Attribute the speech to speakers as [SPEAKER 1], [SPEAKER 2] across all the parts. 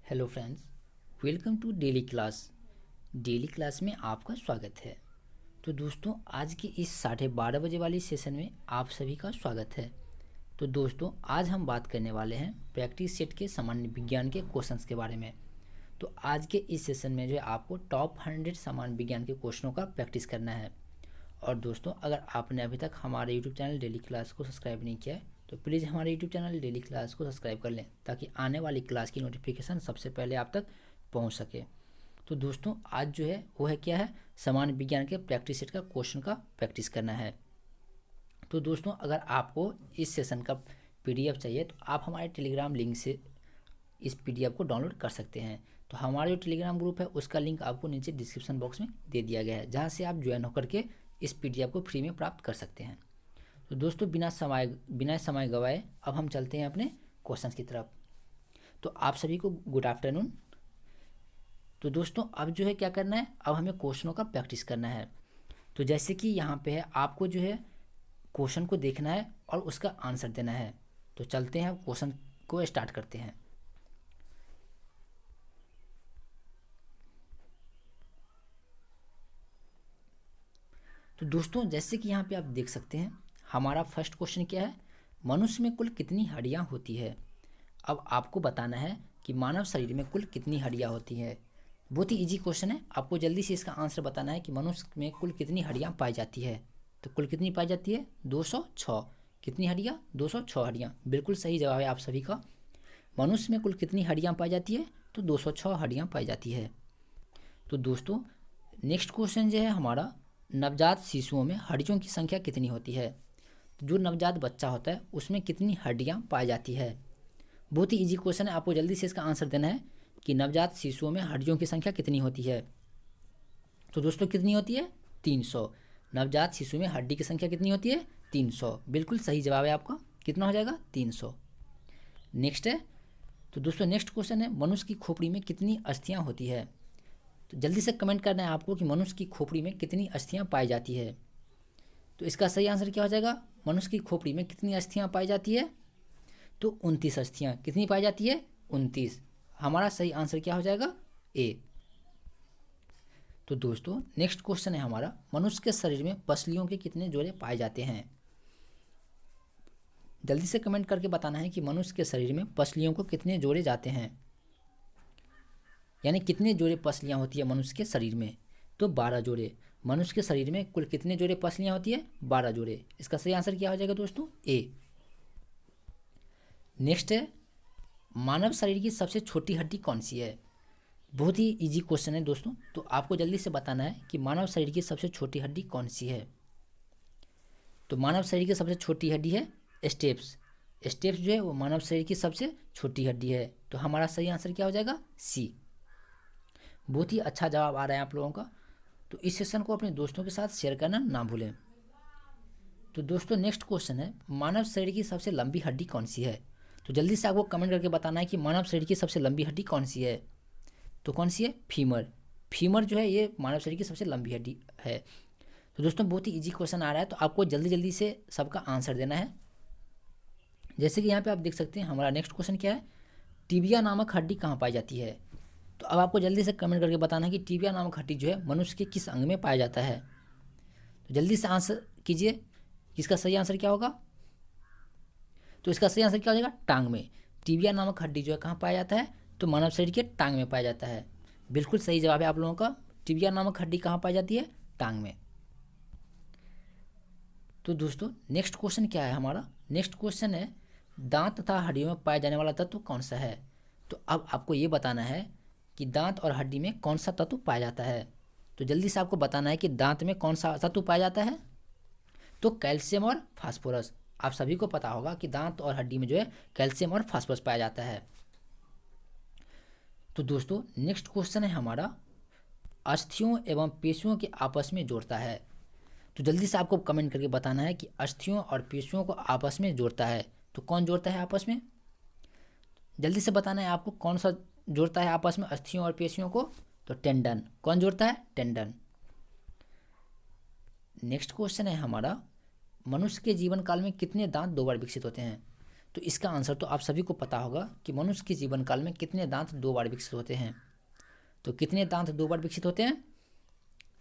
[SPEAKER 1] Hello friends, welcome to daily class. Daily class में आपका स्वागत है। तो दोस्तों, आज की इस 12:30 बजे वाली सेशन में आप सभी का स्वागत है। तो दोस्तों, आज हम बात करने वाले हैं प्रैक्टिस सेट के सामान्य विज्ञान के क्वेश्चंस के बारे में। तो आज के इस सेशन में जो है आपको टॉप 100 सामान्य विज्ञान के क्वेश्चनों का प्रैक्टिस करना है। और दोस्तों, अगर आपने अभी तक हमारे यूट्यूब चैनल डेली क्लास को सब्सक्राइब नहीं किया है तो प्लीज़ हमारे यूट्यूब चैनल डेली क्लास को सब्सक्राइब कर लें, ताकि आने वाली क्लास की नोटिफिकेशन सबसे पहले आप तक पहुंच सके। तो दोस्तों, आज जो है वो है क्या है, सामान्य विज्ञान के प्रैक्टिस सेट का क्वेश्चन का प्रैक्टिस करना है। तो दोस्तों, अगर आपको इस सेशन का पीडीएफ चाहिए तो आप हमारे टेलीग्राम लिंक से इस पीडीएफ को डाउनलोड कर सकते हैं। तो हमारा जो टेलीग्राम ग्रुप है उसका लिंक आपको नीचे डिस्क्रिप्शन बॉक्स में दे दिया गया है, जहाँ से आप ज्वाइन होकर के इस पीडीएफ को फ्री में प्राप्त कर सकते हैं। तो दोस्तों, बिना समय गवाए अब हम चलते हैं अपने क्वेश्चंस की तरफ। तो आप सभी को गुड आफ्टरनून। तो दोस्तों, अब जो है क्या करना है, अब हमें क्वेश्चनों का प्रैक्टिस करना है। तो जैसे कि यहाँ पे है, आपको जो है क्वेश्चन को देखना है और उसका आंसर देना है। तो चलते हैं, क्वेश्चन को स्टार्ट करते हैं। तो दोस्तों, जैसे कि यहाँ पे आप देख सकते हैं, हमारा फर्स्ट क्वेश्चन क्या है, मनुष्य में कुल कितनी हड्डियाँ होती है। अब आपको बताना है कि मानव शरीर में कुल कितनी हड्डियाँ होती है। बहुत ही इजी क्वेश्चन है, आपको जल्दी से इसका आंसर बताना है कि मनुष्य में कुल कितनी हड्डियाँ पाई जाती है। तो कुल कितनी पाई जाती है, 206। कितनी हड्डियाँ, 206 हड्डियाँ। बिल्कुल सही जवाब है आप सभी का। मनुष्य में कुल कितनी हड्डियाँ पाई जाती है, तो 206 हड्डियाँ पाई जाती है। तो दोस्तों, नेक्स्ट क्वेश्चन जो है हमारा, नवजात शिशुओं में हड्डियों की संख्या कितनी होती है। तो जो नवजात बच्चा होता है उसमें कितनी हड्डियाँ पाई जाती है। बहुत ही इजी क्वेश्चन है, आपको जल्दी से इसका आंसर देना है कि नवजात शिशुओं में हड्डियों की संख्या कितनी होती है। तो दोस्तों, कितनी होती है, 300। नवजात शिशु में हड्डी की संख्या कितनी होती है, 300। बिल्कुल सही जवाब है आपका। कितना हो जाएगा, 300। नेक्स्ट है, तो दोस्तों नेक्स्ट क्वेश्चन है, मनुष्य की खोपड़ी में कितनी अस्थियाँ होती है। तो जल्दी से कमेंट करना है आपको कि मनुष्य की खोपड़ी में कितनी अस्थियाँ पाई जाती है। तो इसका सही आंसर क्या हो जाएगा, मनुष्य की खोपड़ी में कितनी अस्थियाँ पाई जाती है, तो 29 अस्थियाँ। कितनी पाई जाती है, 29। हमारा सही आंसर क्या हो जाएगा, ए। तो दोस्तों, नेक्स्ट क्वेश्चन है हमारा, मनुष्य के शरीर में पसलियों के कितने जोड़े पाए जाते हैं। जल्दी से कमेंट करके बताना है कि मनुष्य के शरीर में पसलियों को कितने जोड़े जाते हैं, यानी कितने जोड़े पसलियाँ होती है मनुष्य के शरीर में। तो 12 जोड़े। मनुष्य के शरीर में कुल कितने जोड़े पसलियाँ होती है, 12 जोड़े। इसका सही आंसर क्या हो जाएगा दोस्तों, ए। नेक्स्ट है, मानव शरीर की सबसे छोटी हड्डी कौन सी है। बहुत ही इजी क्वेश्चन है दोस्तों। तो आपको जल्दी से बताना है कि मानव शरीर की सबसे छोटी हड्डी कौन सी है। तो मानव शरीर की सबसे छोटी हड्डी है स्टेप्स। स्टेप्स जो है वो मानव शरीर की सबसे छोटी हड्डी है। तो हमारा सही आंसर क्या हो जाएगा, सी। बहुत ही अच्छा जवाब आ रहा है आप लोगों का। तो इस सेशन को अपने दोस्तों के साथ शेयर करना ना भूलें। तो दोस्तों, नेक्स्ट क्वेश्चन है, मानव शरीर की सबसे लंबी हड्डी कौन सी है। तो जल्दी से आपको कमेंट करके बताना है कि मानव शरीर की सबसे लंबी हड्डी कौन सी है। तो कौन सी है, फीमर। फीमर जो है ये मानव शरीर की सबसे लंबी हड्डी है। तो दोस्तों, बहुत ही इजी क्वेश्चन आ रहा है, तो आपको जल्दी जल्दी से सबका आंसर देना है। जैसे कि यहाँ पे आप देख सकते हैं, हमारा नेक्स्ट क्वेश्चन क्या है, टीबिया नामक हड्डी कहाँ पाई जाती है। तो अब आपको जल्दी से कमेंट करके बताना है कि टीबिया नामक हड्डी जो है मनुष्य के किस अंग में पाया जाता है। तो जल्दी से आंसर कीजिए कि इसका सही आंसर क्या होगा। तो इसका सही आंसर क्या हो जाएगा, टांग में। टीबिया नामक हड्डी जो है कहाँ पाया जाता है, तो मानव शरीर के टांग में पाया जाता है। बिल्कुल सही जवाब है आप लोगों का। टीबिया नामक हड्डी कहाँ पाई जाती है, टांग में। तो दोस्तों, नेक्स्ट क्वेश्चन क्या है हमारा, नेक्स्ट क्वेश्चन है, दांत तथा हड्डियों में पाया जाने वाला तत्व कौन सा है। तो अब आपको ये बताना है कि दांत और हड्डी में कौन सा तत्व पाया जाता है। तो जल्दी से आपको बताना है कि दांत में कौन सा तत्व पाया जाता है। तो कैल्शियम और फास्फोरस। आप सभी को पता होगा कि दांत और हड्डी में जो है कैल्शियम और फास्फोरस पाया जाता है। तो दोस्तों, नेक्स्ट क्वेश्चन है हमारा, अस्थियों एवं पेशियों के आपस में जोड़ता है। तो जल्दी से आपको कमेंट करके बताना है कि अस्थियों और पेशियों को आपस में जोड़ता है। तो कौन जोड़ता है आपस में, जल्दी से बताना है आपको, कौन सा जोड़ता है आपस में अस्थियों और पेशियों को। तो टेंडन। कौन जोड़ता है, टेंडन। नेक्स्ट क्वेश्चन है हमारा, मनुष्य के जीवन काल में कितने दांत 2 बार विकसित होते हैं। तो इसका आंसर तो आप सभी को पता होगा कि मनुष्य के जीवन काल में कितने दांत 2 बार विकसित होते हैं। तो कितने दांत 2 बार विकसित होते हैं?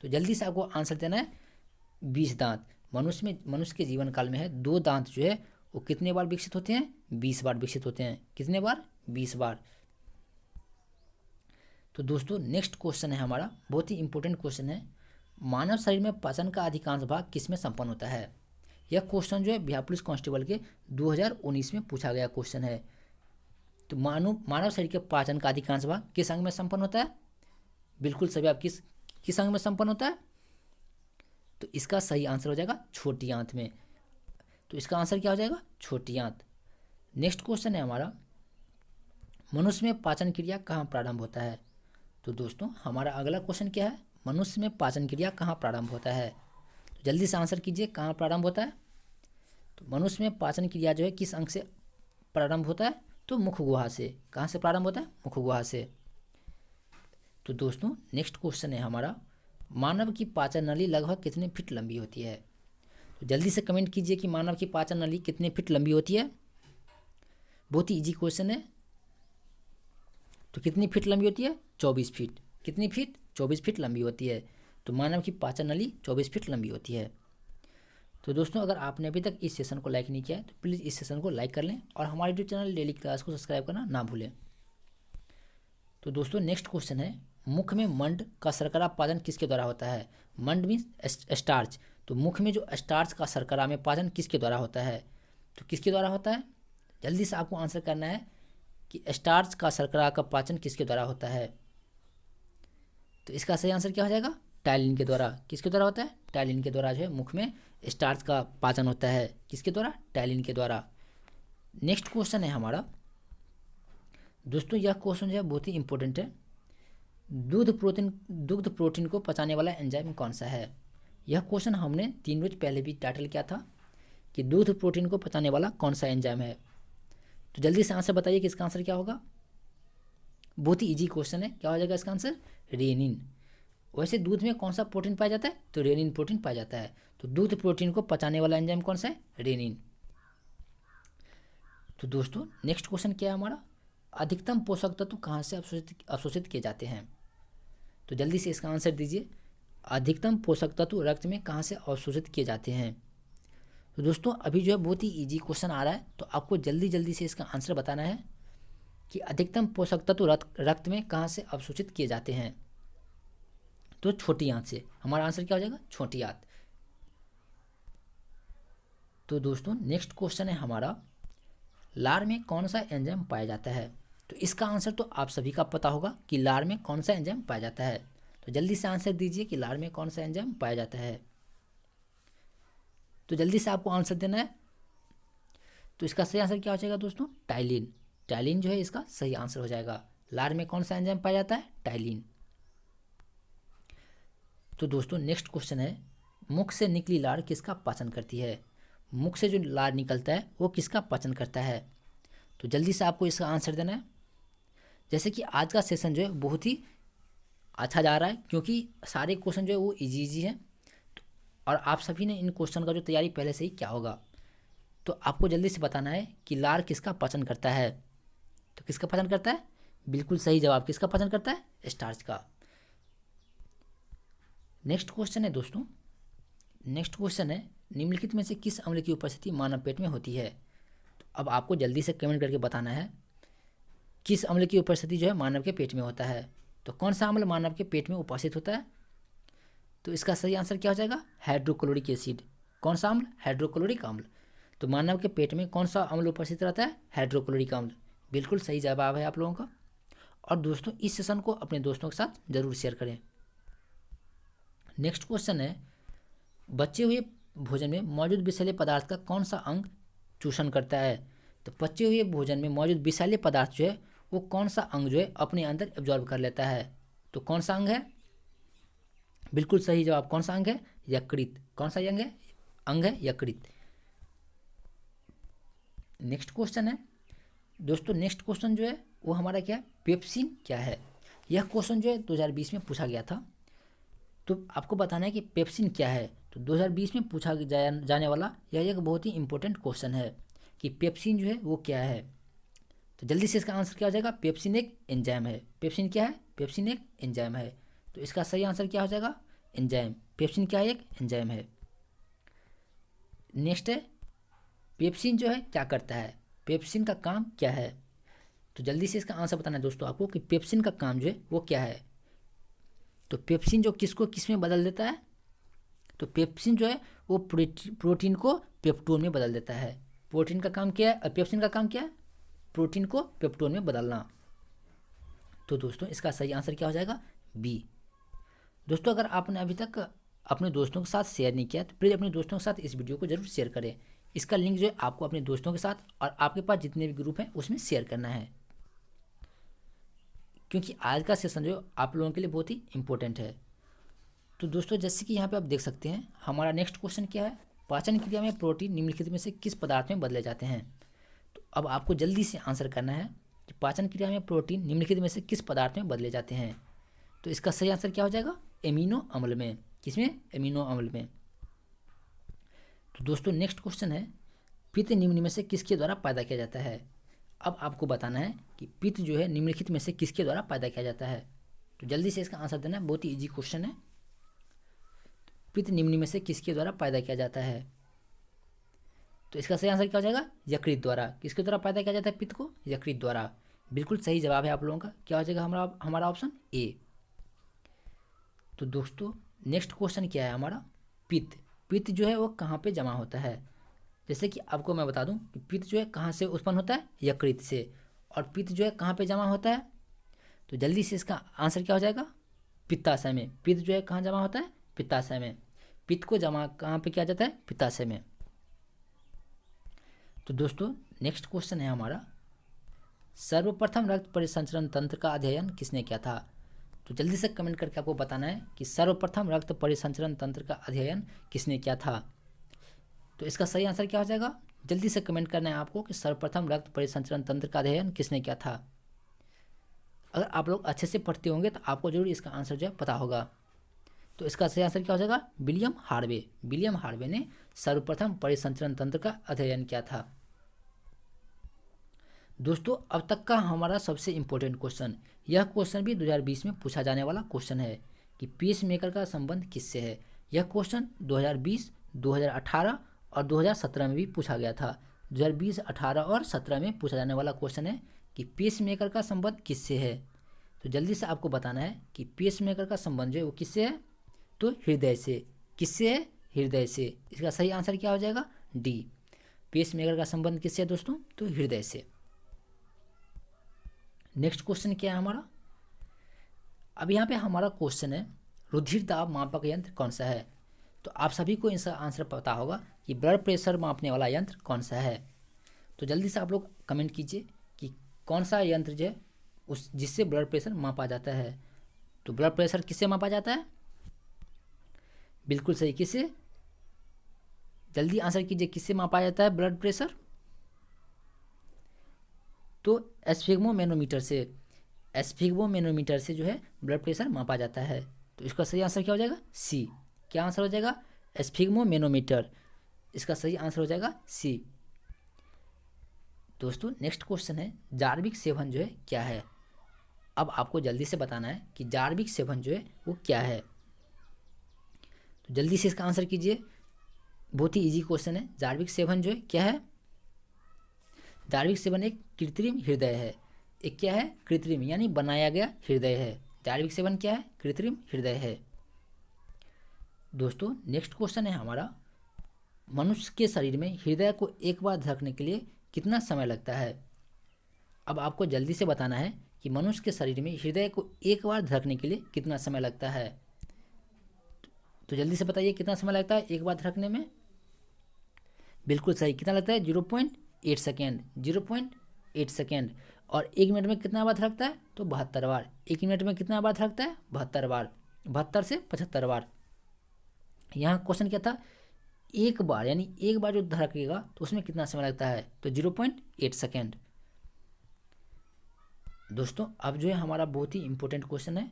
[SPEAKER 1] तो जल्दी से आपको आंसर देना है 20 दांत। मनुष्य के जीवन काल में है 2 दांत जो है वो कितने बार विकसित होते हैं? 20 बार विकसित होते हैं। कितने बार? 20 बार। तो दोस्तों नेक्स्ट क्वेश्चन है हमारा, बहुत ही इंपॉर्टेंट क्वेश्चन है। मानव शरीर में पाचन का अधिकांश भाग किस में संपन्न होता है? यह क्वेश्चन जो है बिहार पुलिस कांस्टेबल के 2019 में पूछा गया क्वेश्चन है। तो मानव शरीर के पाचन का अधिकांश भाग किस अंग में संपन्न होता है? बिल्कुल सभी आप किस अंग में संपन्न होता है? तो इसका सही आंसर हो जाएगा छोटी आंत में। तो इसका आंसर क्या हो जाएगा? छोटी आंत। नेक्स्ट क्वेश्चन है हमारा, मनुष्य में पाचन क्रिया कहाँ प्रारंभ होता है? तो दोस्तों हमारा अगला क्वेश्चन क्या है? मनुष्य में पाचन क्रिया कहाँ प्रारंभ होता है? तो जल्दी से आंसर कीजिए, कहाँ प्रारंभ होता है? तो मनुष्य में पाचन क्रिया जो है किस अंग से प्रारंभ होता है? तो मुख गुहा से। कहाँ से प्रारंभ होता है? मुख गुहा से। तो दोस्तों नेक्स्ट क्वेश्चन है हमारा, मानव की पाचन नली लगभग कितने फीट लंबी होती है? तो जल्दी से कमेंट कीजिए कि मानव की पाचन नली कितने फीट लंबी होती है। बहुत ही इजी क्वेश्चन है। तो कितनी फीट लंबी होती है? 24 फीट। कितनी फीट? 24 फीट लंबी होती है। तो मानव की पाचन नली 24 फीट लंबी होती है। तो दोस्तों अगर आपने अभी तक इस सेशन को लाइक नहीं किया है तो प्लीज़ इस सेशन को लाइक कर लें और हमारे यूट्यूब चैनल डेली क्लास को सब्सक्राइब करना ना भूलें। तो दोस्तों नेक्स्ट क्वेश्चन है, मुख में मंड का शर्करा पाचन किसके द्वारा होता है? मंड मीन्स स्टार्च। तो मुख में जो स्टार्च का शर्करा में पाचन किसके द्वारा होता है? तो किसके द्वारा होता है? जल्दी से आपको आंसर करना है कि स्टार्च का शर्करा का पाचन किसके द्वारा होता है। तो इसका सही आंसर क्या हो जाएगा? टाइलिन के द्वारा। किसके द्वारा होता है? टाइलिन के द्वारा जो है मुख में स्टार्च का पाचन होता है। किसके द्वारा? टाइलिन के द्वारा। नेक्स्ट क्वेश्चन है हमारा, दोस्तों यह क्वेश्चन जो है बहुत ही इंपॉर्टेंट है। दुग्ध प्रोटीन को पचाने वाला एंजाइम कौन सा है? यह क्वेश्चन हमने 3 रोज पहले भी टाइटल किया था कि दूध प्रोटीन को पचाने वाला कौन सा एंजाइम है। तो जल्दी से आंसर बताइए कि इसका आंसर क्या होगा। बहुत ही इजी क्वेश्चन है। क्या हो जाएगा इसका आंसर? रेनिन। वैसे दूध में कौन सा प्रोटीन पाया जाता है? तो रेनिन प्रोटीन पाया जाता है। तो दूध प्रोटीन को पचाने वाला एंजाइम कौन सा है? रेनिन। तो दोस्तों नेक्स्ट क्वेश्चन क्या है हमारा, अधिकतम पोषक तत्व कहाँ से अवशोषित किए जाते हैं? तो जल्दी से इसका आंसर दीजिए। अधिकतम पोषक तत्व रक्त में कहाँ से अवशोषित किए जाते हैं? तो दोस्तों अभी जो है बहुत ही इजी क्वेश्चन आ रहा है, तो आपको जल्दी से इसका आंसर बताना है कि अधिकतम पोषक तत्व रक्त में कहाँ से अवशोषित किए जाते हैं। तो छोटी आंत से। हमारा आंसर क्या हो जाएगा? छोटी आंत। तो दोस्तों नेक्स्ट क्वेश्चन है हमारा, लार में कौन सा एंजाइम पाया जाता है? तो इसका आंसर तो आप सभी का पता होगा कि लार में कौन सा एंजाइम पाया जाता है। तो जल्दी से आंसर दीजिए कि लार में कौन सा एंजाइम पाया जाता है। तो जल्दी से आपको आंसर देना है। तो इसका सही आंसर क्या हो जाएगा दोस्तों? टाइलिन। टाइलिन जो है इसका सही आंसर हो जाएगा। लार में कौन सा एंजाइम पाया जाता है? टाइलिन। तो दोस्तों नेक्स्ट क्वेश्चन है, मुख से निकली लार किसका पाचन करती है? मुख से जो लार निकलता है वो किसका पाचन करता है? तो जल्दी से आपको इसका आंसर देना है। जैसे कि आज का सेशन जो है बहुत ही अच्छा जा रहा है क्योंकि सारे क्वेश्चन जो है वो इजी हैं और आप सभी ने इन क्वेश्चन का जो तैयारी पहले से ही किया होगा। तो आपको जल्दी से बताना है कि लार किसका पाचन करता है। तो किसका पाचन करता है? बिल्कुल सही जवाब। किसका पाचन करता है? स्टार्च का। नेक्स्ट क्वेश्चन है दोस्तों, नेक्स्ट क्वेश्चन है, निम्नलिखित में से किस अम्ल की उपस्थिति मानव पेट में होती है? तो अब आपको जल्दी से कमेंट करके बताना है किस अम्ल की उपस्थिति जो है मानव के पेट में होता है। तो कौन सा अम्ल मानव के पेट में उपस्थित होता है? तो इसका सही आंसर क्या हो जाएगा? Hydrochloric acid. कौन सा अम्ल? हाइड्रोक्लोरिक अम्ल। तो मानव के पेट में कौन सा अम्ल उपस्थित रहता है? हाइड्रोक्लोरिक अम्ल। बिल्कुल सही जवाब है आप लोगों का। और दोस्तों इस सेशन को अपने दोस्तों के साथ ज़रूर शेयर करें। नेक्स्ट क्वेश्चन है, बचे हुए भोजन में मौजूद विषैले पदार्थ का कौन सा अंग चूषण करता है? तो बचे हुए भोजन में मौजूद विषैले पदार्थ जो है वो कौन सा अंग जो है अपने अंदर एब्जॉर्ब कर लेता है? तो कौन सा अंग है? बिल्कुल सही जवाब। कौन सा अंग है? यकृत। कौन सा अंग है? यकृत। नेक्स्ट क्वेश्चन है दोस्तों, नेक्स्ट क्वेश्चन जो है वो हमारा क्या है? पेप्सिन क्या है? यह क्वेश्चन जो है 2020 में पूछा गया था। तो आपको बताना है कि पेप्सिन क्या है। तो 2020 में पूछा जाने वाला यह एक बहुत ही इंपॉर्टेंट क्वेश्चन है। कि पेप्सिन जो है वो क्या है। तो जल्दी से इसका आंसर क्या हो जाएगा, पेप्सिन एक एंजाइम है। पेप्सिन क्या है, पेप्सिन एक एंजाइम है। तो इसका सही आंसर क्या हो जाएगा, एंजाइम। पेप्सिन क्या है, एक एंजाइम है। नेक्स्ट है, पेप्सिन जो है क्या करता है, पेप्सिन का काम क्या है। तो जल्दी से इसका आंसर बताना है दोस्तों आपको कि पेप्सिन का काम जो है वो क्या है। तो पेप्सिन जो किसको किस में बदल देता है, तो पेप्सिन जो है वो प्रोटीन को पेप्टोन में बदल देता है। प्रोटीन का काम क्या है और पेप्सिन का काम क्या है, प्रोटीन को पेप्टोन में बदलना। तो दोस्तों इसका सही आंसर क्या हो जाएगा, बी। दोस्तों अगर आपने अभी तक अपने दोस्तों के साथ शेयर नहीं किया तो प्लीज़ अपने दोस्तों के साथ इस वीडियो को जरूर शेयर करें। इसका लिंक जो है आपको अपने दोस्तों के साथ और आपके पास जितने भी ग्रुप हैं उसमें शेयर करना है, क्योंकि आज का सेशन जो आप लोगों के लिए बहुत ही इंपॉर्टेंट है। तो दोस्तों जैसे कि यहाँ पे आप देख सकते हैं हमारा नेक्स्ट क्वेश्चन क्या है, पाचन क्रिया में प्रोटीन निम्नलिखित में से किस पदार्थ में बदले जाते हैं। तो अब आपको जल्दी से आंसर करना है कि पाचन क्रिया में प्रोटीन निम्नलिखित में से किस पदार्थ में बदले जाते हैं। तो इसका सही आंसर क्या हो जाएगा, एमिनो अम्ल में। किसमें, एमिनो अम्ल में। तो दोस्तों नेक्स्ट क्वेश्चन है, पित्त निम्न में से किसके द्वारा पैदा किया जाता है। अब आपको बताना है कि पित्त जो है निम्नलिखित में से किसके द्वारा पैदा किया जाता है। तो जल्दी से इसका आंसर देना है, बहुत ही इजी क्वेश्चन है। पित्त निम्न में से किसके द्वारा पैदा किया जाता है। तो इसका सही आंसर क्या हो जाएगा, यकृत द्वारा। किसके द्वारा पैदा किया जाता है पित्त को, यकृत द्वारा। बिल्कुल सही जवाब है आप लोगों का। क्या हो जाएगा हमारा ऑप्शन ए। तो दोस्तों नेक्स्ट क्वेश्चन क्या है हमारा, पित्त। पित्त जो है वो कहाँ पे जमा होता है। जैसे कि आपको मैं बता दूं कि पित्त जो है कहाँ से उत्पन्न होता है, यकृत से। और पित्त जो है कहाँ पे जमा होता है, तो जल्दी से इसका आंसर क्या हो जाएगा, पित्ताशय में। पित्त जो है कहाँ जमा होता है, पित्ताशय में। पित्त को जमा कहाँ पे किया जाता है, पित्ताशय में। तो दोस्तों नेक्स्ट क्वेश्चन है हमारा, सर्वप्रथम रक्त परिसंचरण तंत्र का अध्ययन किसने किया था। तो जल्दी से कमेंट करके आपको बताना है कि सर्वप्रथम रक्त परिसंचरण तंत्र का अध्ययन किसने किया था। तो इसका सही आंसर क्या हो जाएगा, जल्दी से कमेंट करना है आपको कि सर्वप्रथम रक्त परिसंचरण तंत्र का अध्ययन किसने किया था। अगर आप लोग अच्छे से पढ़ते होंगे तो आपको जरूर इसका आंसर जो है पता होगा। तो इसका सही आंसर क्या हो जाएगा, विलियम हार्वे। विलियम हार्वे ने सर्वप्रथम परिसंचरण तंत्र का अध्ययन किया था। दोस्तों अब तक का हमारा सबसे इम्पोर्टेंट क्वेश्चन, यह क्वेश्चन भी 2020 में पूछा जाने वाला क्वेश्चन है कि पेस मेकर का संबंध किससे है। यह क्वेश्चन 2020, 2018 और 2017 में भी पूछा गया था। 2020, 18 और 17 में पूछा जाने वाला क्वेश्चन है कि पेस मेकर का संबंध किससे है। तो जल्दी से आपको बताना है कि पेस मेकर का संबंध जो है वो किससे है, तो हृदय से। किससे है, हृदय से। इसका सही आंसर क्या हो जाएगा, डी। पेस मेकर का संबंध किससे है दोस्तों, तो हृदय से। नेक्स्ट क्वेश्चन क्या है हमारा, अब यहाँ पे हमारा क्वेश्चन है रुधिर दाब मापक यंत्र कौन सा है। तो आप सभी को इसका आंसर पता होगा कि ब्लड प्रेशर मापने वाला यंत्र कौन सा है। तो जल्दी से आप लोग कमेंट कीजिए कि कौन सा यंत्र जो है उस जिससे ब्लड प्रेशर मापा जाता है। तो ब्लड प्रेशर किससे मापा जाता है, बिल्कुल सही, किससे, जल्दी आंसर कीजिए, किससे मापा जाता है ब्लड प्रेशर। तो एस्फिग्मोमेनोमीटर से। एस्फिग्मोमेनोमीटर से जो है ब्लड प्रेशर मापा जाता है। तो इसका सही आंसर क्या हो जाएगा, सी। क्या आंसर हो जाएगा, एस्फिग्मोमेनोमीटर। इसका सही आंसर हो जाएगा सी। दोस्तों नेक्स्ट क्वेश्चन है, जार्विक सेवन जो है क्या है। अब आपको जल्दी से बताना है कि जार्विक सेवन जो है वो क्या है। तो जल्दी से इसका आंसर कीजिए, बहुत ही इजी क्वेश्चन है। जार्विक सेवन जो है क्या है, जार्विक सेवन एक कृत्रिम हृदय है। एक क्या है, कृत्रिम यानी बनाया गया हृदय है। जार्विक सेवन क्या है, कृत्रिम हृदय है। दोस्तों नेक्स्ट क्वेश्चन है हमारा, मनुष्य के शरीर में हृदय को एक बार धड़कने के लिए कितना समय लगता है। अब आपको जल्दी से बताना है कि मनुष्य के शरीर में हृदय को एक बार धड़कने के लिए कितना समय लगता है। तो जल्दी से बताइए कितना समय लगता है एक बार धड़कने में। बिल्कुल सही, कितना लगता है, 0.8 सेकेंड। 0.8 सेकेंड। और 1 मिनट में कितना बार धड़कता है, तो 72 बार। 1 मिनट में कितना बार धड़कता है, 72 बार। 72 से 75 बार। यहाँ क्वेश्चन क्या था, एक बार यानी एक बार जो धड़केगा तो उसमें कितना समय लगता है, तो 0.8 सेकेंड। दोस्तों अब जो है हमारा बहुत ही इंपॉर्टेंट क्वेश्चन है।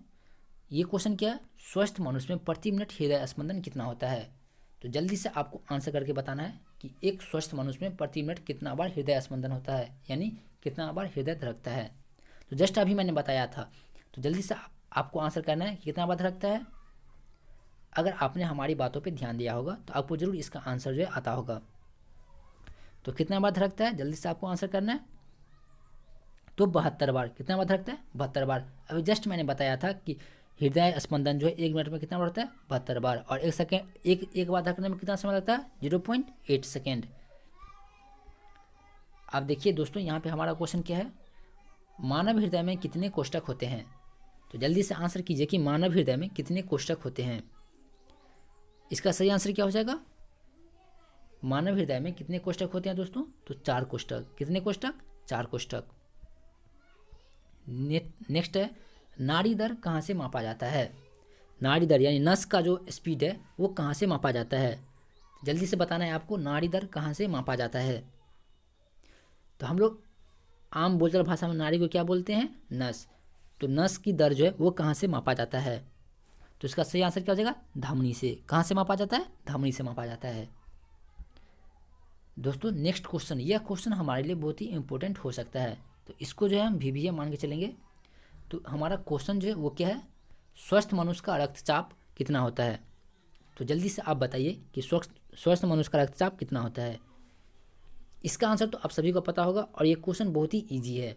[SPEAKER 1] ये क्वेश्चन क्या है, स्वस्थ मनुष्य में प्रति मिनट हृदय स्पंदन कितना होता है। तो जल्दी से आपको आंसर करके बताना है कि एक स्वस्थ मनुष्य में प्रति मिनट कितना बार हृदय स्पंदन होता है, यानी कितना बार हृदय धड़कता है। तो जस्ट अभी मैंने बताया था, तो जल्दी से आपको आंसर करना है कि कितना बार धड़कता है। अगर आपने हमारी बातों पे ध्यान दिया होगा तो आपको जरूर इसका आंसर जो है आता होगा। तो कितना बार धड़कता है, जल्दी से आपको आंसर करना है। तो 72 बार। कितना बार धड़कता है, 72 बार। अभी जस्ट मैंने बताया था कि हृदय स्पंदन जो है 1 मिनट में कितना बार होता है, 72 बार। और 1 सेकेंड, एक बार धड़कने में कितना समय लगता है, 0.8 सेकेंड। अब देखिए दोस्तों, यहाँ पे हमारा क्वेश्चन क्या है, मानव हृदय में कितने कोष्ठक होते हैं। तो जल्दी से आंसर कीजिए कि मानव हृदय में कितने कोष्ठक होते हैं। इसका सही आंसर क्या हो जाएगा, मानव हृदय में कितने कोष्ठक होते हैं दोस्तों, तो 4 कोष्ठक। कितने कोष्ठक, 4 कोष्ठक। नेक्स्ट है, नाड़ी दर कहाँ से मापा जाता है। नाड़ी दर यानी नस का जो स्पीड है वो कहाँ से मापा जाता है। जल्दी से बताना है आपको, नाड़ी दर कहाँ से मापा जाता है। तो हम लोग आम बोलचाल भाषा में नाड़ी को क्या बोलते हैं, नस। तो नस की दर जो है वो कहाँ से मापा जाता है। तो इसका सही आंसर क्या हो जाएगा, धमनी से। कहाँ से मापा जाता है, धमनी से मापा जाता है। दोस्तों नेक्स्ट क्वेश्चन, यह क्वेश्चन हमारे लिए बहुत ही इंपॉर्टेंट हो सकता है, तो इसको जो है हम VBA मान के चलेंगे। तो हमारा क्वेश्चन जो है वो क्या है, स्वस्थ मनुष्य का रक्तचाप कितना होता है। तो जल्दी से आप बताइए कि स्वस्थ मनुष्य का रक्तचाप कितना होता है। इसका आंसर तो आप सभी को पता होगा और ये क्वेश्चन बहुत ही ईजी है।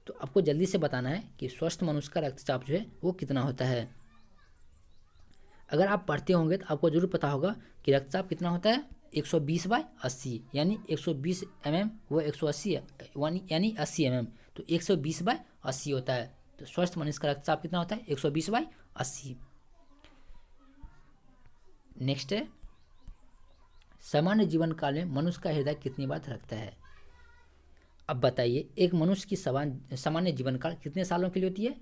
[SPEAKER 1] तो आपको जल्दी से बताना है कि स्वस्थ मनुष्य का रक्तचाप जो है वो कितना होता है। अगर आप पढ़ते होंगे तो आपको जरूर पता होगा कि रक्तचाप कितना होता है, 120/80, यानी 120 mm वो 180 यानी 80 mm, तो 120/80 होता है। तो स्वस्थ मनुष्य का रक्तचाप कितना होता है, 120/80। नेक्स्ट है, सामान्य जीवन काल में मनुष्य का हृदय कितनी बार धड़कता है। अब बताइए, एक मनुष्य की सामान्य जीवन काल कितने सालों के लिए होती है,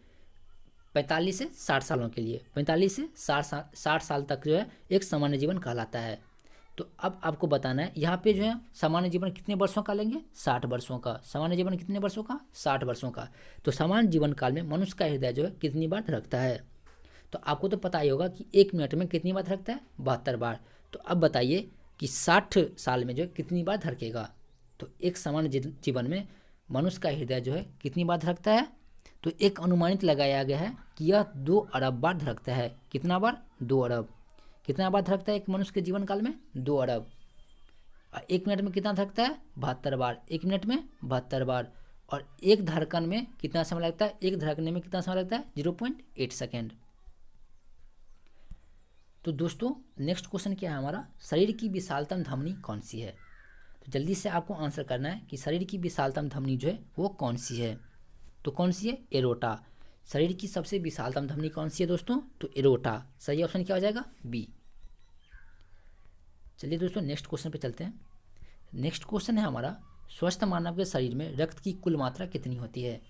[SPEAKER 1] 45 से 60 सालों के लिए। 45 से 60 साल तक जो है एक सामान्य जीवन कहलाता है। तो अब आपको बताना है यहाँ पे जो है सामान्य जीवन कितने वर्षों का लेंगे, 60 वर्षों का। सामान्य जीवन कितने वर्षों का, 60 वर्षों का। तो सामान्य जीवन काल में मनुष्य का हृदय जो है कितनी बार धड़कता है। तो आपको तो पता ही होगा कि 1 मिनट में कितनी बार धड़कता है, 72 बार। तो अब बताइए कि 60 साल में जो है कितनी बार धड़केगा। तो एक सामान्य जीवन में मनुष्य का हृदय जो है कितनी बार धड़कता है, तो एक अनुमानित लगाया गया है कि यह 2 अरब बार धड़कता है। कितना बार, 2 अरब। कितना बार धड़कता है एक मनुष्य के जीवन काल में, 2 अरब। 1 मिनट में कितना धड़कता है, 72 बार। 1 मिनट में 72 बार। और एक धड़कन में कितना समय लगता है, एक धड़कने में कितना समय लगता है, 0.8 सेकेंड। तो दोस्तों नेक्स्ट क्वेश्चन क्या है हमारा, शरीर की विशालतम धमनी कौन सी है। तो जल्दी से आपको आंसर करना है कि शरीर की विशालतम धमनी जो है वो कौन सी है। तो कौन सी है, एरोटा। शरीर की सबसे विशालतम धमनी कौन सी है दोस्तों, तो एरोटा। सही ऑप्शन क्या हो जाएगा, बी। चलिए दोस्तों नेक्स्ट क्वेश्चन पे चलते हैं। नेक्स्ट क्वेश्चन है हमारा, स्वस्थ मानव के शरीर में रक्त की कुल मात्रा कितनी होती है।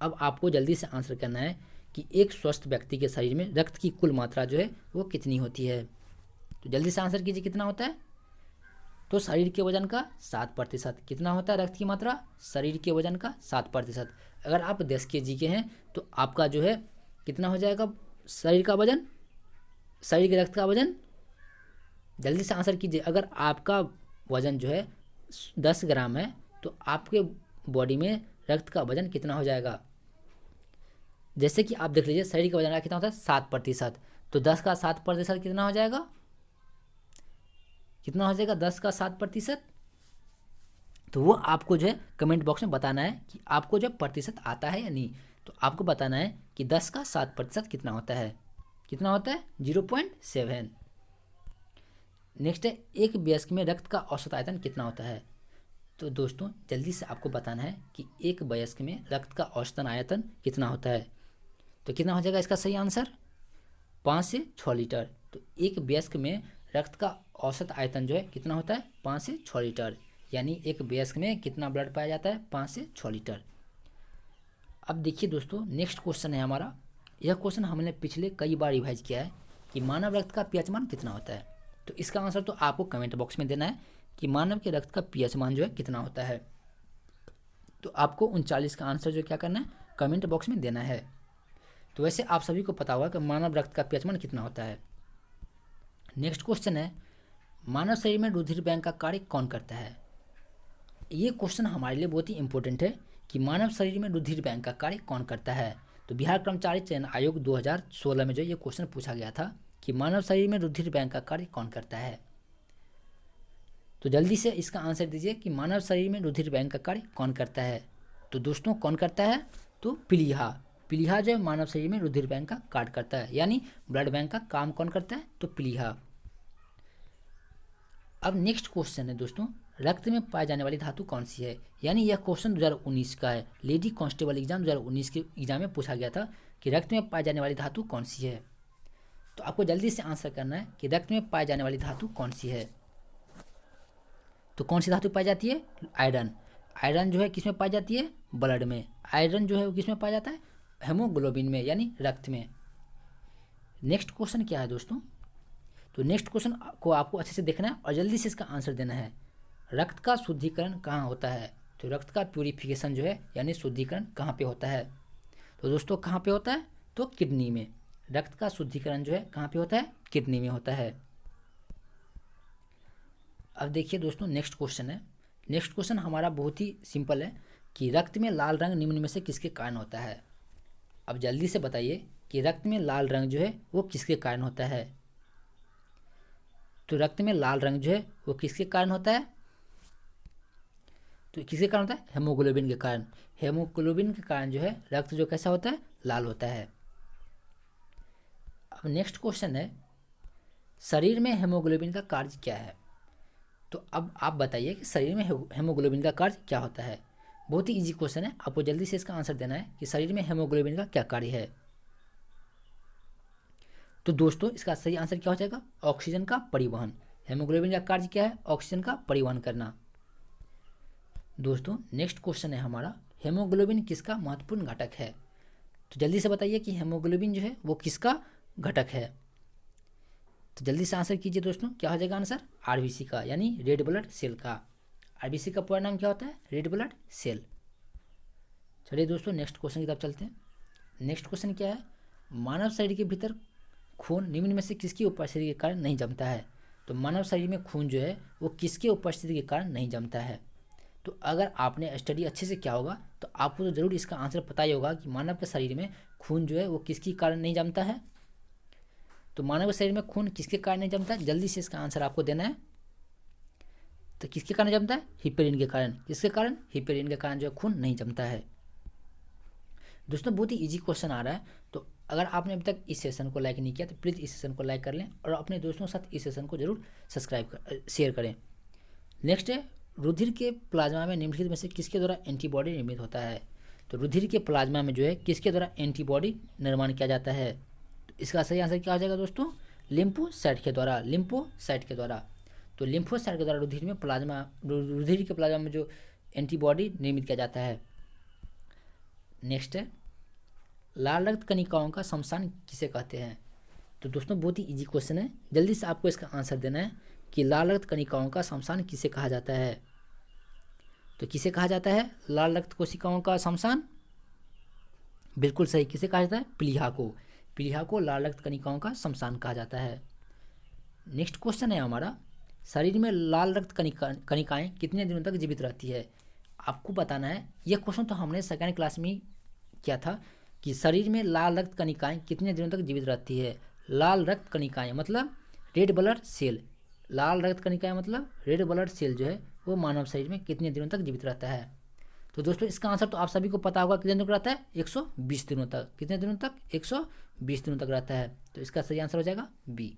[SPEAKER 1] अब आपको जल्दी से आंसर करना है कि एक स्वस्थ व्यक्ति के शरीर में रक्त की कुल मात्रा जो है वो कितनी होती है। तो जल्दी से आंसर कीजिए, कितना होता है। तो शरीर के वजन का 7%। कितना होता है रक्त की मात्रा, शरीर के वजन का 7%। अगर आप 10 kg के हैं तो आपका जो है कितना हो जाएगा शरीर का वजन, शरीर के रक्त का वजन। जल्दी से आंसर कीजिए, अगर आपका वजन जो है 10 ग्राम है तो आपके बॉडी में रक्त का वजन कितना हो जाएगा। जैसे कि आप देख लीजिए शरीर का वजन का कितना होता है, 7%। तो 10 का 7% कितना हो जाएगा, कितना हो जाएगा 10 का 7%। तो वो आपको जो है कमेंट बॉक्स में बताना है कि आपको जो प्रतिशत आता है या नहीं। तो आपको बताना है कि 10 का 7% कितना होता है, कितना होता है 0.7। नेक्स्ट है, एक वयस्क में रक्त का औसत आयतन कितना होता है। तो दोस्तों जल्दी से आपको बताना है कि एक वयस्क में रक्त का औसतन आयतन कितना होता है। तो कितना हो जाएगा इसका सही आंसर, 5 से 6 लीटर। तो एक वयस्क में रक्त का औसत आयतन जो है कितना होता है, 5 से 6 लीटर। यानी एक वयस्क में कितना ब्लड पाया जाता है, 5 से 6 लीटर। अब देखिए दोस्तों नेक्स्ट क्वेश्चन है हमारा, यह क्वेश्चन हमने पिछले कई बार रिवाइज किया है कि मानव रक्त का पीएच मान कितना होता है। तो इसका आंसर तो आपको कमेंट बॉक्स में देना है कि मानव के रक्त का पीएच मान जो है कितना होता है। तो आपको 39 का आंसर जो क्या करना है, कमेंट बॉक्स में देना है। तो वैसे आप सभी को पता होगा कि मानव रक्त का पीएच मान कितना होता है। नेक्स्ट क्वेश्चन है, मानव शरीर में रुधिर बैंक का कार्य कौन करता है? ये क्वेश्चन हमारे लिए बहुत ही इंपॉर्टेंट है कि मानव शरीर में रुधिर बैंक का कार्य कौन करता है। तो बिहार कर्मचारी चयन आयोग 2016 में जो ये क्वेश्चन पूछा गया था कि मानव शरीर में रुधिर बैंक का कार्य कौन करता है। तो जल्दी से इसका आंसर दीजिए कि मानव शरीर में रुधिर बैंक का कार्य कौन करता है। तो दोस्तों कौन करता है? तो प्लीहा। प्लीहा जो है मानव शरीर में रुधिर बैंक का कार्य करता है, यानी ब्लड बैंक का काम कौन करता है? तो प्लीहा। अब नेक्स्ट क्वेश्चन है दोस्तों, रक्त में पाई जाने वाली धातु कौन सी है? यानी यह क्वेश्चन 2019 का है, लेडी कांस्टेबल एग्जाम 2019 के एग्जाम में पूछा गया था कि रक्त में पाई जाने वाली धातु कौन सी है। तो आपको जल्दी से आंसर करना है कि रक्त में पाई जाने वाली धातु कौन सी है। तो कौन सी धातु पाई जाती है? आयरन। आयरन जो है किस में पाई जाती है? ब्लड में। आयरन जो है वो किस में पाया जाता है? हेमोग्लोबिन में, यानी रक्त में। नेक्स्ट क्वेश्चन क्या है दोस्तों? तो नेक्स्ट क्वेश्चन को आपको अच्छे से देखना है और जल्दी से इसका आंसर देना है। रक्त का शुद्धिकरण कहाँ होता है? तो रक्त का प्यूरिफिकेशन जो है यानी शुद्धिकरण कहाँ पे होता है? तो दोस्तों कहाँ पे होता है? तो किडनी में। रक्त का शुद्धिकरण जो है कहाँ पे होता है? किडनी में होता है। अब देखिए दोस्तों नेक्स्ट क्वेश्चन है। नेक्स्ट क्वेश्चन हमारा बहुत ही सिंपल है कि रक्त में लाल रंग निम्न में से किसके कारण होता है? अब जल्दी से बताइए कि रक्त में लाल रंग जो है वो किसके कारण होता है? तो रक्त में लाल रंग जो है वो किसके कारण होता है? तो किसके कारण होता है? हेमोग्लोबिन के कारण। हेमोग्लोबिन के कारण जो है रक्त जो कैसा होता है? लाल होता है। अब नेक्स्ट क्वेश्चन है, शरीर में हेमोग्लोबिन का कार्य क्या है? तो अब आप बताइए कि शरीर में हेमोग्लोबिन का कार्य क्या होता है। बहुत ही इजी क्वेश्चन है, आपको जल्दी से इसका आंसर देना है कि शरीर में हेमोग्लोबिन का क्या कार्य है। तो दोस्तों इसका सही आंसर क्या हो जाएगा? ऑक्सीजन का परिवहन। हेमोग्लोबिन का कार्य क्या है? ऑक्सीजन का परिवहन करना। दोस्तों नेक्स्ट क्वेश्चन है हमारा, हेमोग्लोबिन किसका महत्वपूर्ण घटक है? तो जल्दी से बताइए कि हेमोग्लोबिन जो है वो किसका घटक है। तो जल्दी से आंसर कीजिए दोस्तों, क्या हो जाएगा आंसर? आरबीसी का, यानी रेड ब्लड सेल का। आरबीसी का पूरा नाम क्या होता है? Red blood cell. चलिए दोस्तों नेक्स्ट क्वेश्चन की तरफ चलते हैं। नेक्स्ट क्वेश्चन क्या है, मानव शरीर के भीतर खून निम्न में से किसकी उपस्थिति के कारण नहीं जमता है? तो मानव शरीर में खून जो है वो किसके उपस्थिति के कारण नहीं जमता है? तो अगर आपने स्टडी अच्छे से किया होगा तो आपको तो ज़रूर इसका आंसर पता ही होगा कि मानव के शरीर में खून जो है वो किसके कारण नहीं जमता है। तो मानव के शरीर में खून किसके कारण नहीं जमता है? जल्दी से इसका आंसर आपको देना है। तो किसके कारण जमता है? हिपेरिन के कारण। किसके कारण? हिपेरिन के कारण जो है खून नहीं जमता है। दोस्तों बहुत ही इजी क्वेश्चन आ रहा है, तो अगर आपने अभी तक इस सेशन को लाइक नहीं किया तो प्लीज़ इस सेशन को लाइक कर लें और अपने दोस्तों के साथ इस सेशन को जरूर शेयर करें। नेक्स्ट है, रुधिर के प्लाज्मा में निम्नलिखित में से किसके द्वारा एंटीबॉडी निर्मित होता है? तो रुधिर के प्लाज्मा में जो है किसके द्वारा एंटीबॉडी निर्माण किया जाता है? तो इसका सही आंसर क्या हो जाएगा दोस्तों? लिम्फोसाइट के द्वारा। लिम्फोसाइट के द्वारा। तो लिम्फोसाइट के द्वारा रुधिर के प्लाज्मा में जो एंटीबॉडी निर्मित किया जाता है। नेक्स्ट है, लाल रक्त कणिकाओं का शमशान किसे कहते हैं? तो दोस्तों बहुत ही इजी क्वेश्चन है, जल्दी से आपको इसका आंसर देना है कि लाल रक्त कणिकाओं का शमशान किसे कहा जाता है? तो किसे कहा जाता है लाल रक्त कोशिकाओं का शमशान? बिल्कुल सही, किसे कहा जाता है? प्लीहा को। प्लीहा को लाल रक्त कणिकाओं का शमशान कहा जाता है। नेक्स्ट क्वेश्चन है हमारा, शरीर में लाल रक्त कणिकाएं कितने दिनों तक जीवित रहती है? आपको बताना है, यह क्वेश्चन तो हमने सेकेंड क्लास में ही किया था कि शरीर में लाल रक्त कणिकाएं कितने दिनों तक जीवित रहती है। लाल रक्त कणिकाएं मतलब रेड ब्लड सेल। लाल रक्त कणिकाएं मतलब रेड ब्लड सेल जो है वो मानव शरीर में कितने दिनों तक जीवित रहता है? तो दोस्तों इसका आंसर तो आप सभी को पता होगा, कितने दिनों तक रहता है? 120 दिनों तक। कितने दिनों तक? 120 दिनों तक रहता है। तो इसका सही आंसर हो जाएगा बी।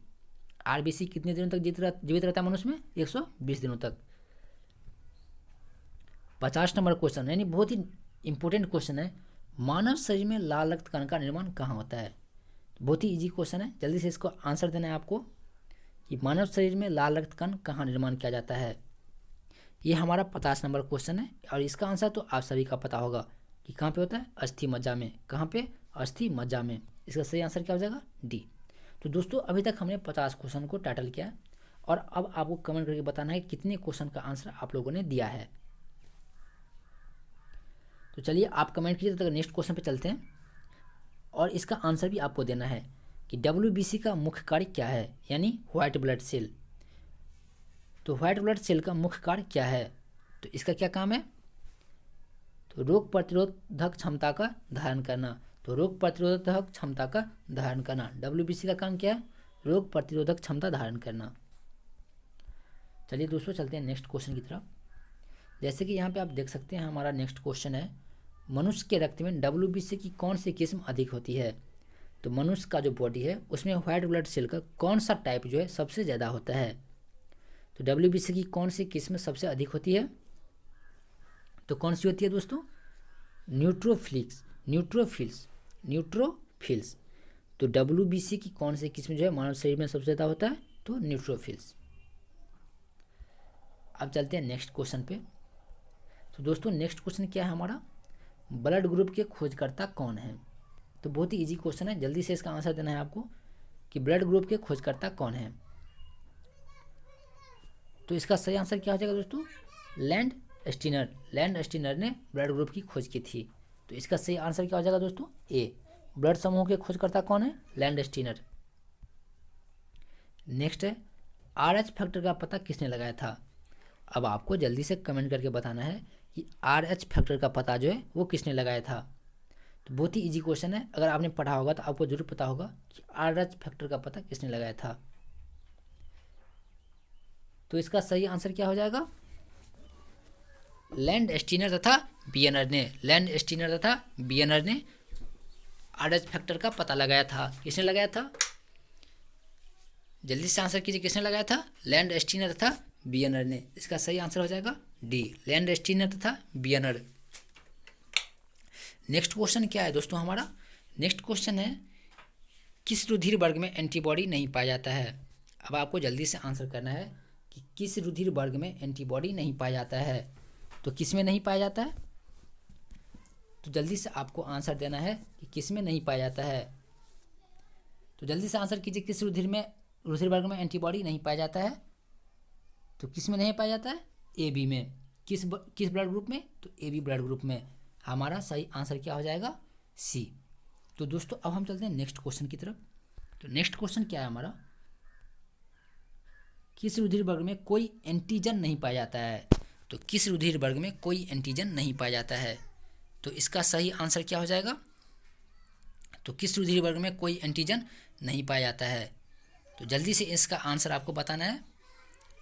[SPEAKER 1] आरबीसी कितने दिनों तक जीवित रहता है मनुष्य में? 120 दिनों तक। 50 नंबर क्वेश्चन, यानी बहुत ही इंपॉर्टेंट क्वेश्चन है, मानव शरीर में लाल रक्त कण का निर्माण कहाँ होता है? बहुत ही इजी क्वेश्चन है, जल्दी से इसको आंसर देना है आपको कि मानव शरीर में लाल रक्त कण कहाँ निर्माण किया जाता है। ये हमारा 50 नंबर क्वेश्चन है और इसका आंसर तो आप सभी का पता होगा कि कहाँ पे होता है? अस्थि मज्जा में। कहाँ पे? अस्थि मज्जा में। इसका सही आंसर क्या हो जाएगा? डी। तो दोस्तों अभी तक हमने 50 क्वेश्चन को टाइटल किया है और अब आपको कमेंट करके बताना है कितने क्वेश्चन का आंसर आप लोगों ने दिया है। तो चलिए आप कमेंट कीजिए, तो नेक्स्ट क्वेश्चन पे चलते हैं और इसका आंसर भी आपको देना है कि WBC का मुख्य कार्य क्या है, यानी व्हाइट ब्लड सेल। तो व्हाइट ब्लड सेल का मुख्य कार्य क्या है? तो इसका क्या काम है? तो रोग प्रतिरोधक क्षमता का धारण करना। तो रोग प्रतिरोधक क्षमता का धारण करना, WBC का काम क्या है? रोग प्रतिरोधक क्षमता धारण करना। चलिए दोस्तों चलते हैं नेक्स्ट क्वेश्चन की तरफ। जैसे कि यहाँ पे आप देख सकते हैं हमारा नेक्स्ट क्वेश्चन है, मनुष्य के रक्त में WBC की कौन सी किस्म अधिक होती है? तो मनुष्य का जो बॉडी है उसमें व्हाइट ब्लड सेल का कौन सा टाइप जो है सबसे ज़्यादा होता है? तो WBC की कौन सी किस्म सबसे अधिक होती है? तो कौन सी होती है दोस्तों? न्यूट्रोफिल्स। तो WBC की कौन सी किस्म जो है मानव शरीर में सबसे ज़्यादा होता है? तो न्यूट्रोफिल्स। अब चलते हैं नेक्स्ट क्वेश्चन पे। तो दोस्तों नेक्स्ट क्वेश्चन क्या है हमारा? ब्लड ग्रुप के खोजकर्ता कौन है? तो बहुत ही इजी क्वेश्चन है, जल्दी से इसका आंसर देना है आपको कि ब्लड ग्रुप के खोजकर्ता कौन है। तो इसका सही आंसर क्या हो जाएगा दोस्तों? लैंड स्टीनर ने ब्लड ग्रुप की खोज की थी। तो इसका सही आंसर क्या हो जाएगा दोस्तों? ए। ब्लड समूह के खोजकर्ता कौन है? Land Steiner. नेक्स्ट है, RH फैक्टर का पता किसने लगाया था? अब आपको जल्दी से कमेंट करके बताना है कि RH फैक्टर का पता जो है वो किसने लगाया था। तो बहुत ही इजी क्वेश्चन है, अगर आपने पढ़ा होगा तो आपको जरूर पता होगा कि RH फैक्टर का पता किसने लगाया था। तो इसका सही आंसर क्या हो जाएगा? लैंड स्टीनर तथा बियनर ने RH फैक्टर का पता लगाया था। किसने लगाया था? जल्दी से आंसर कीजिए, किसने लगाया था? लैंड स्टीनर तथा बियनर ने। इसका सही आंसर हो जाएगा डी, लैंड स्टीनर तथा बियनर। नेक्स्ट क्वेश्चन क्या है दोस्तों हमारा? नेक्स्ट क्वेश्चन है, किस रुधिर वर्ग में एंटीबॉडी नहीं पाया जाता है? अब आपको जल्दी से आंसर करना है कि किस रुधिर वर्ग में एंटीबॉडी नहीं पाया जाता है। तो किस में नहीं पाया जाता है? तो जल्दी से आपको आंसर देना है कि किस में नहीं पाया जाता है। तो जल्दी से आंसर कीजिए, किस रुधिर वर्ग में एंटीबॉडी नहीं पाया जाता है? तो किस में नहीं पाया जाता है? AB में। किस ब्लड ग्रुप में? तो AB ब्लड ग्रुप में। हमारा सही आंसर क्या हो जाएगा? C। तो दोस्तों अब हम चलते हैं नेक्स्ट क्वेश्चन की तरफ। तो नेक्स्ट क्वेश्चन क्या है हमारा? किस रुधिर वर्ग में कोई एंटीजन नहीं पाया जाता है? तो किस रुधिर वर्ग में कोई एंटीजन नहीं पाया जाता है? तो इसका सही आंसर क्या हो जाएगा? तो किस रुधिर वर्ग में कोई एंटीजन नहीं पाया जाता है? तो जल्दी से इसका आंसर आपको बताना है।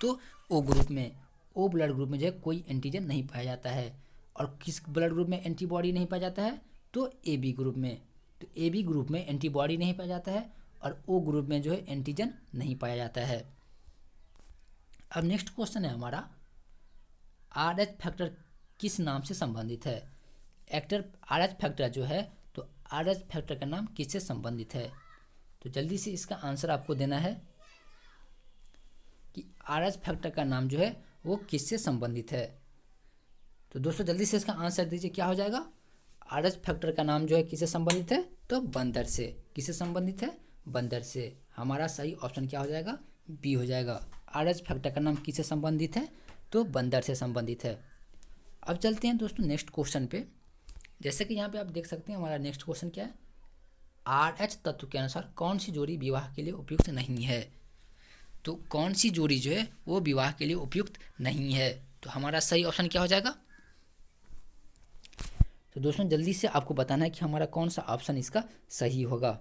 [SPEAKER 1] तो O ग्रुप में, O ब्लड ग्रुप में जो है कोई एंटीजन नहीं पाया जाता है। और किस ब्लड ग्रुप में एंटीबॉडी नहीं पाया जाता है? तो AB ग्रुप में। तो AB ग्रुप में एंटीबॉडी नहीं पाया जाता है और O ग्रुप में जो है एंटीजन नहीं पाया जाता है। अब नेक्स्ट क्वेश्चन है हमारा, RH फैक्टर किस नाम से संबंधित है? RH फैक्टर जो है, तो RH फैक्टर का नाम किससे संबंधित है? तो जल्दी से इसका आंसर आपको देना है कि RH फैक्टर का नाम जो है वो किससे संबंधित है। तो दोस्तों जल्दी से इसका आंसर दीजिए, क्या हो जाएगा? RH फैक्टर का नाम जो है किससे संबंधित है? तो बंदर से। किससे संबंधित है? बंदर से। हमारा सही ऑप्शन क्या हो जाएगा? B हो जाएगा। RH फैक्टर का नाम किससे संबंधित है? तो बंदर से संबंधित है। अब चलते हैं दोस्तों नेक्स्ट क्वेश्चन पे। जैसे कि यहाँ पे आप देख सकते हैं हमारा नेक्स्ट क्वेश्चन क्या है? RH तत्व के अनुसार कौन सी जोड़ी विवाह के लिए उपयुक्त नहीं है? तो कौन सी जोड़ी जो है वो विवाह के लिए उपयुक्त नहीं है? तो हमारा सही ऑप्शन क्या हो जाएगा? तो दोस्तों जल्दी से आपको बताना है कि हमारा कौन सा ऑप्शन इसका सही होगा।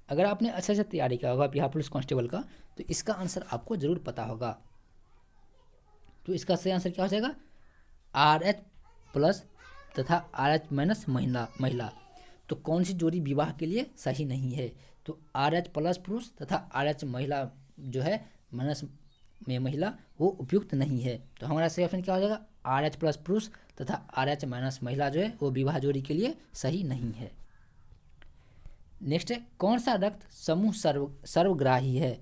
[SPEAKER 1] अगर आपने अच्छे से तैयारी किया होगा बिहार पुलिस कांस्टेबल का, तो इसका आंसर आपको जरूर पता होगा। तो इसका सही आंसर क्या हो जाएगा? RH प्लस तथा RH माइनस महिला। तो कौन सी जोड़ी विवाह के लिए सही नहीं है? तो RH प्लस पुरुष तथा RH महिला जो है माइनस में महिला, वो उपयुक्त नहीं है। तो हमारा सही ऑप्शन क्या हो जाएगा? RH प्लस पुरुष तथा RH माइनस महिला जो है वो विवाह जोड़ी के लिए सही नहीं है। नेक्स्ट है, कौन सा रक्त समूह सर्वग्राही है?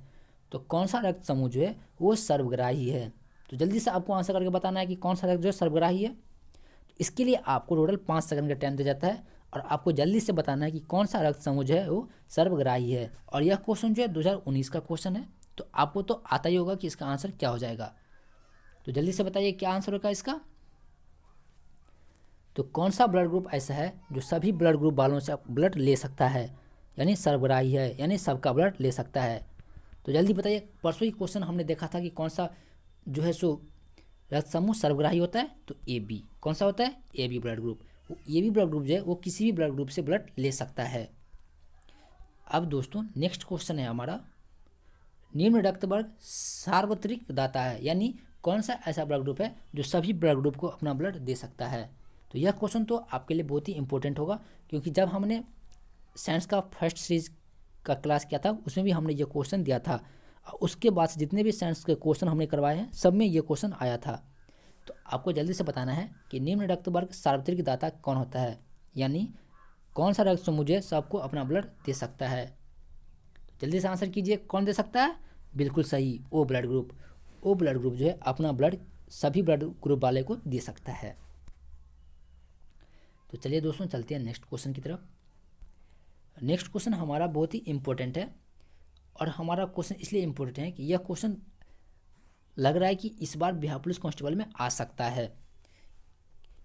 [SPEAKER 1] तो कौन सा रक्त समूह जो है वो सर्वग्राही है? तो जल्दी से आपको आंसर करके बताना है कि कौन सा रक्त जो है सर्वग्राही है। तो इसके लिए आपको टोटल 5 सेकंड का टाइम दिया जाता है और आपको जल्दी से बताना है कि कौन सा रक्त समूह जो है वो सर्वग्राही है। और यह क्वेश्चन जो है 2019 का क्वेश्चन है, तो आपको तो आता ही होगा कि इसका आंसर क्या हो जाएगा। तो जल्दी से बताइए क्या आंसर होगा इसका। तो कौन सा ब्लड ग्रुप ऐसा है जो सभी ब्लड ग्रुप वालों से ब्लड ले सकता है, यानी सर्वग्राही है, यानी सबका ब्लड ले सकता है। तो जल्दी बताइए, परसों ही क्वेश्चन हमने देखा था कि कौन सा जो है सो रक्त समूह सर्वग्राही होता है, तो ए बी। कौन सा होता है? A B blood group. वो ए बी ब्लड ग्रुप जो है वो किसी भी ब्लड ग्रुप से ब्लड ले सकता है। अब दोस्तों नेक्स्ट क्वेश्चन है हमारा, निम्न रक्त वर्ग सार्वत्रिक दाता है, यानी कौन सा ऐसा ब्लड ग्रुप है जो सभी ब्लड ग्रुप को अपना ब्लड दे सकता है। तो यह क्वेश्चन तो आपके लिए बहुत ही इंपॉर्टेंट होगा, क्योंकि जब हमने साइंस का फर्स्ट सीरीज का क्लास किया था उसमें भी हमने ये क्वेश्चन दिया था। उसके बाद से जितने भी साइंस के क्वेश्चन हमने करवाए हैं सब में ये क्वेश्चन आया था। तो आपको जल्दी से बताना है कि निम्न रक्त वर्ग सार्वत्रिक दाता कौन होता है, यानी कौन सा रक्त समूह सबको अपना ब्लड दे सकता है। जल्दी से आंसर कीजिए, कौन दे सकता है? बिल्कुल सही, O blood group. O blood group जो है अपना ब्लड सभी ब्लड ग्रुप वाले को दे सकता है। तो चलिए दोस्तों चलते हैं नेक्स्ट क्वेश्चन की तरफ। नेक्स्ट क्वेश्चन हमारा बहुत ही इंपॉर्टेंट है, और हमारा क्वेश्चन इसलिए इंपॉर्टेंट है कि यह क्वेश्चन लग रहा है कि इस बार बिहार पुलिस कांस्टेबल में आ सकता है।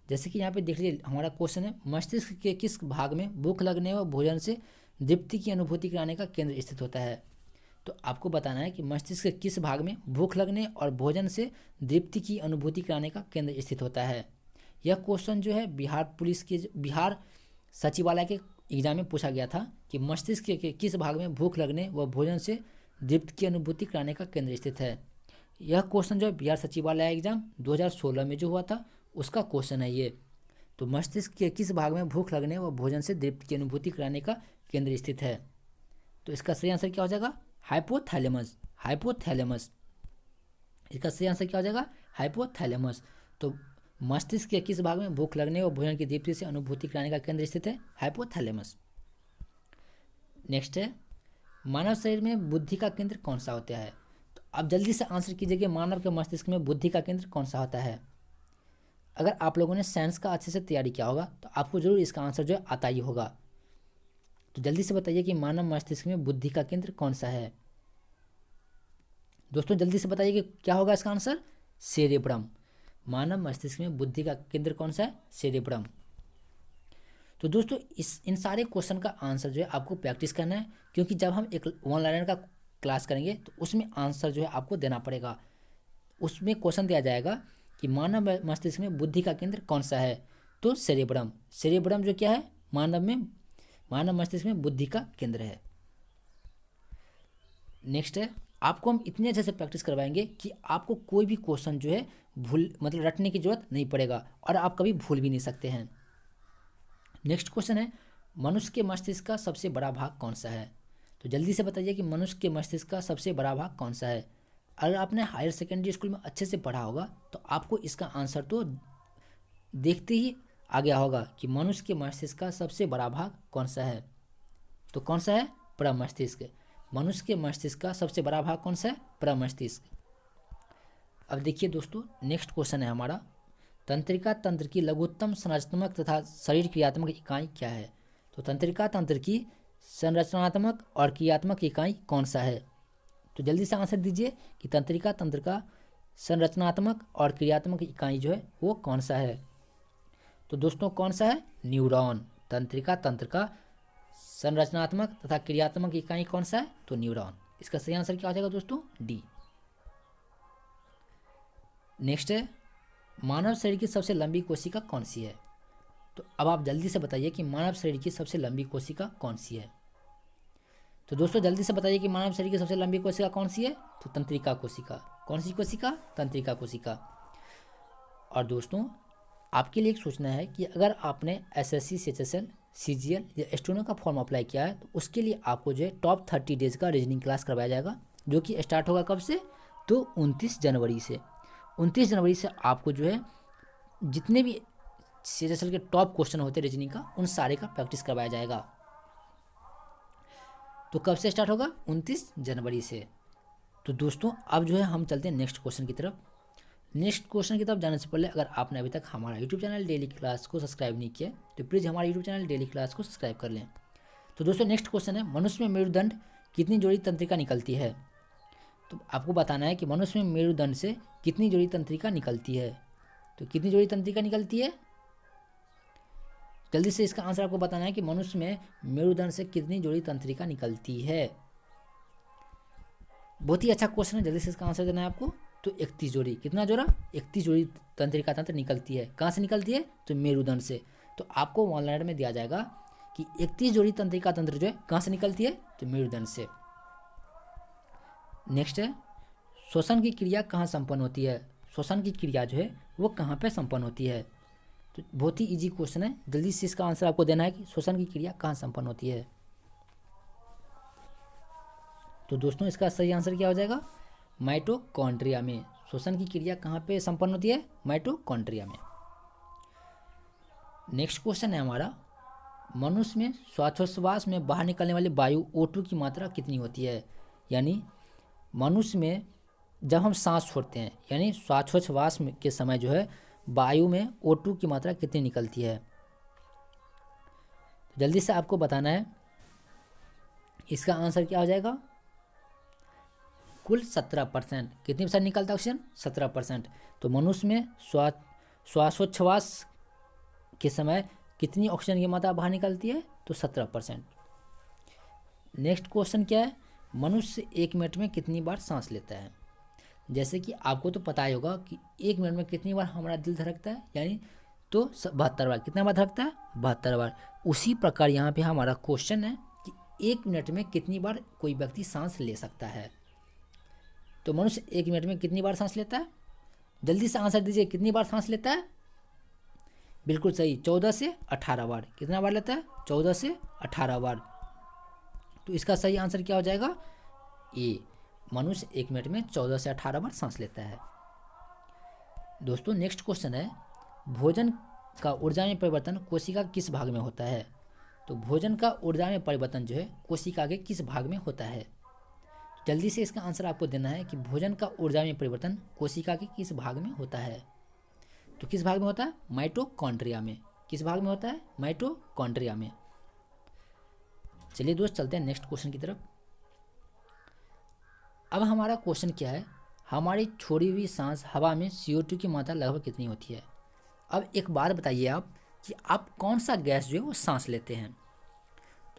[SPEAKER 1] जैसे कि यहाँ पे देख लीजिए, हमारा क्वेश्चन है, मस्तिष्क के किस भाग में भूख लगने व भोजन से तृप्ति की अनुभूति कराने का केंद्र स्थित होता है। तो आपको बताना है कि मस्तिष्क के किस भाग में भूख लगने और भोजन से तृप्ति की अनुभूति कराने का केंद्र स्थित होता है। यह क्वेश्चन जो है बिहार पुलिस के बिहार सचिवालय के एग्जाम में पूछा गया था कि मस्तिष्क के किस भाग में भूख लगने व भोजन से तृप्ति की अनुभूति कराने का केंद्र स्थित है। यह क्वेश्चन जो है बिहार सचिवालय एग्जाम 2016 में जो हुआ था उसका क्वेश्चन है ये। तो मस्तिष्क के किस भाग में भूख लगने व भोजन से तृप्ति की अनुभूति कराने का केंद्र स्थित है। तो इसका सही आंसर क्या हो जाएगा? हाइपोथैलेमस। हाइपोथैलेमस, इसका सही आंसर क्या हो जाएगा? हाइपोथैलेमस। तो मस्तिष्क के किस भाग में भूख लगने व भोजन की तृप्ति से अनुभूति कराने का केंद्र स्थित है? हाइपोथैलेमस। नेक्स्ट है, मानव शरीर में बुद्धि का केंद्र कौन सा होता है। तो आप जल्दी से आंसर कीजिए कि मानव के मस्तिष्क में बुद्धि का केंद्र कौन सा होता है। अगर आप लोगों ने साइंस का अच्छे से तैयारी किया होगा तो आपको जरूर इसका आंसर जो है आता ही होगा। तो जल्दी से बताइए कि मानव मस्तिष्क में बुद्धि का केंद्र कौन सा है। दोस्तों जल्दी से बताइए कि क्या होगा इसका आंसर? सेरेब्रम। मानव मस्तिष्क में बुद्धि का केंद्र कौन सा है? सेरेब्रम। तो दोस्तों इन सारे क्वेश्चन का आंसर जो है आपको प्रैक्टिस करना है, क्योंकि जब हम एक ऑनलाइन का क्लास करेंगे तो उसमें आंसर जो है आपको देना पड़ेगा। उसमें क्वेश्चन दिया जाएगा कि मानव मस्तिष्क में बुद्धि का केंद्र कौन सा है, तो सेरेब्रम। सेरेब्रम जो क्या है? मानव मस्तिष्क में बुद्धि का केंद्र है। नेक्स्ट है, आपको हम इतने अच्छे से प्रैक्टिस करवाएंगे कि आपको कोई भी क्वेश्चन जो है मतलब रटने की जरूरत नहीं पड़ेगा, और आप कभी भूल भी नहीं सकते हैं। नेक्स्ट क्वेश्चन है, मनुष्य के मस्तिष्क का सबसे बड़ा भाग कौन सा है। तो जल्दी से बताइए कि मनुष्य के मस्तिष्क का सबसे बड़ा भाग कौन सा है। अगर आपने हायर सेकेंडरी स्कूल में अच्छे से पढ़ा होगा तो आपको इसका आंसर तो देखते ही आ गया होगा कि मनुष्य के मस्तिष्क का सबसे बड़ा भाग कौन सा है। तो कौन सा है? प्रमस्तिष्क। मनुष्य के मस्तिष्क का सबसे बड़ा भाग कौन सा है? प्रमस्तिष्क। अब देखिए दोस्तों, नेक्स्ट क्वेश्चन है हमारा, तंत्रिका तंत्र की लघुत्तम संरचनात्मक तथा शरीर क्रियात्मक इकाई क्या है। तो तंत्रिका तंत्र की संरचनात्मक और क्रियात्मक इकाई कौन सा है। तो जल्दी से आंसर दीजिए कि तंत्रिका तंत्र का संरचनात्मक और क्रियात्मक इकाई जो है वो कौन सा है। तो दोस्तों कौन सा है? न्यूरॉन। तंत्रिका तंत्र का संरचनात्मक तथा क्रियात्मक इकाई कौन सा है? तो न्यूरॉन। इसका सही आंसर क्या हो जाएगा दोस्तों? डी। नेक्स्ट है, मानव शरीर की सबसे लंबी कोशिका कौन सी है। तो अब आप जल्दी से बताइए कि मानव शरीर की सबसे लंबी कोशिका कौन सी है। तो दोस्तों जल्दी से बताइए कि मानव शरीर की सबसे लंबी कोशिका कौन सी है। तो तंत्रिका कोशिका। कौन सी कोशिका? तंत्रिका कोशिका। और दोस्तों आपके लिए एक सूचना है कि अगर आपने एसएससी, सीएचएसएल, सीजीएल या स्टोनो का फॉर्म अप्लाई किया है तो उसके लिए आपको जो है टॉप 30 डेज का रीजनिंग क्लास करवाया जाएगा, जो कि स्टार्ट होगा कब से? तो 29 जनवरी से। 29 जनवरी से आपको जो है जितने भी सीएचएसएल के टॉप क्वेश्चन होते हैं रीजनिंग का, उन सारे का प्रैक्टिस करवाया जाएगा। तो कब से स्टार्ट होगा? 29 जनवरी से। तो दोस्तों अब जो है हम चलते हैं नेक्स्ट क्वेश्चन की तरफ। नेक्स्ट क्वेश्चन की तरफ जाने से पहले अगर आपने अभी तक हमारा यूट्यूब चैनल डेली क्लास को सब्सक्राइब नहीं किया तो प्लीज़ हमारा यूट्यूब चैनल डेली क्लास को सब्सक्राइब कर लें। तो दोस्तों नेक्स्ट क्वेश्चन है, मनुष्य में मेरुदंड कितनी जोड़ी तंत्रिका निकलती है। तो आपको बताना है कि मनुष्य में मेरुदंड से कितनी जोड़ी तंत्रिका निकलती है। तो कितनी जोड़ी तंत्रिका निकलती है? जल्दी से इसका आंसर आपको बताना है कि मनुष्य में मेरुदंड से कितनी जोड़ी तंत्रिका निकलती है। बहुत ही अच्छा क्वेश्चन है, जल्दी से इसका आंसर देना है आपको। तो 31 जोड़ी, कितना जोड़ा? 31 जोड़ी तंत्रिका तंत्र निकलती है। कहाँ से निकलती है? तो मेरुदंड से। तो आपको ऑनलाइन में दिया जाएगा कि 31 जोड़ी तंत्रिका तंत्र जो है कहाँ से निकलती है? तो मेरुदंड से। नेक्स्ट है, श्वसन की क्रिया कहाँ संपन्न होती है? श्वसन की क्रिया जो है वो कहाँ पे संपन्न होती है? तो बहुत ही इजी क्वेश्चन है, जल्दी से इसका आंसर आपको देना है कि श्वसन की क्रिया कहाँ संपन्न होती है। तो दोस्तों इसका सही आंसर क्या हो जाएगा? माइटोकॉन्ड्रिया में। श्वसन की क्रिया कहाँ पे संपन्न होती है? माइटोकॉन्ड्रिया में। नेक्स्ट क्वेश्चन है हमारा, मनुष्य में श्वासोच्छ्वास में बाहर निकलने वाली वायु O2 की मात्रा कितनी होती है? यानी मनुष्य में जब हम सांस छोड़ते हैं, यानी श्वासोच्छ्वास के समय जो है वायु में O2 की मात्रा कितनी निकलती है? जल्दी से आपको बताना है, इसका आंसर क्या हो जाएगा? कुल 17%। कितनी परसेंट निकलता है ऑक्सीजन? 17%। तो मनुष्य में श्वासोच्छ्वास के समय कितनी ऑक्सीजन की मात्रा बाहर निकलती है? तो 17%। नेक्स्ट क्वेश्चन क्या है, मनुष्य 1 मिनट में कितनी बार सांस लेता है? जैसे कि आपको तो पता ही होगा कि 1 मिनट में कितनी बार हमारा दिल धड़कता है, यानी तो 72 बार। कितना बार धड़कता है? 72 बार। उसी प्रकार यहाँ पे हमारा क्वेश्चन है कि 1 मिनट में कितनी बार कोई व्यक्ति सांस ले सकता है? तो मनुष्य 1 मिनट में कितनी बार सांस लेता है? जल्दी से आंसर दीजिए, कितनी बार सांस लेता है? बिल्कुल सही, 14 से 18 बार। कितना बार लेता है? 14 से 18 बार। तो इसका सही आंसर क्या हो जाएगा? ए, मनुष्य 1 मिनट में 14 से 18 बार सांस लेता है। दोस्तों नेक्स्ट क्वेश्चन है, भोजन का ऊर्जा में परिवर्तन कोशिका किस भाग में होता है? तो भोजन का ऊर्जा में परिवर्तन जो है कोशिका के किस भाग में होता है? जल्दी से इसका आंसर आपको देना है कि भोजन का ऊर्जा में परिवर्तन कोशिका के किस भाग में होता है? तो किस भाग में होता है? माइटोकॉन्ड्रिया में। किस भाग में होता है? माइटोकॉन्ड्रिया में। चलिए दोस्त चलते हैं नेक्स्ट क्वेश्चन की तरफ। अब हमारा क्वेश्चन क्या है, हमारी छोड़ी हुई सांस हवा में CO2 की मात्रा लगभग कितनी होती है? अब एक बात बताइए आप कि आप कौन सा गैस जो है वो सांस लेते हैं?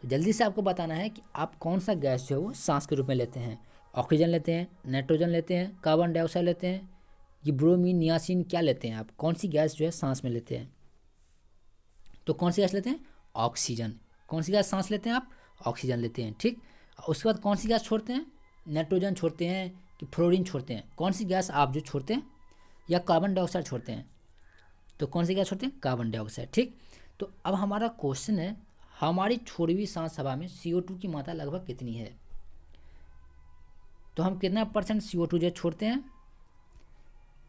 [SPEAKER 1] तो जल्दी से आपको बताना है कि आप कौन सा गैस जो है वो सांस के रूप में लेते हैं। ऑक्सीजन लेते हैं, नाइट्रोजन लेते हैं, कार्बन डाइऑक्साइड लेते हैं, ये ब्रोमीन, नियासिन, क्या लेते हैं आप? कौन सी गैस जो है सांस में लेते हैं? तो कौन सी गैस लेते हैं? ऑक्सीजन। कौन सी गैस सांस लेते हैं आप? ऑक्सीजन लेते हैं, ठीक। उसके बाद कौन सी गैस छोड़ते हैं? नाइट्रोजन छोड़ते हैं कि फ्लोरीन छोड़ते हैं? कौन सी गैस आप जो छोड़ते हैं? या कार्बन डाइऑक्साइड छोड़ते हैं? तो कौन सी गैस छोड़ते हैं? कार्बन डाइऑक्साइड, ठीक। तो अब हमारा क्वेश्चन है, हमारी छोड़ी हुई सांस हवा में CO2 की मात्रा लगभग कितनी है? तो हम कितना % CO2 जो छोड़ते हैं?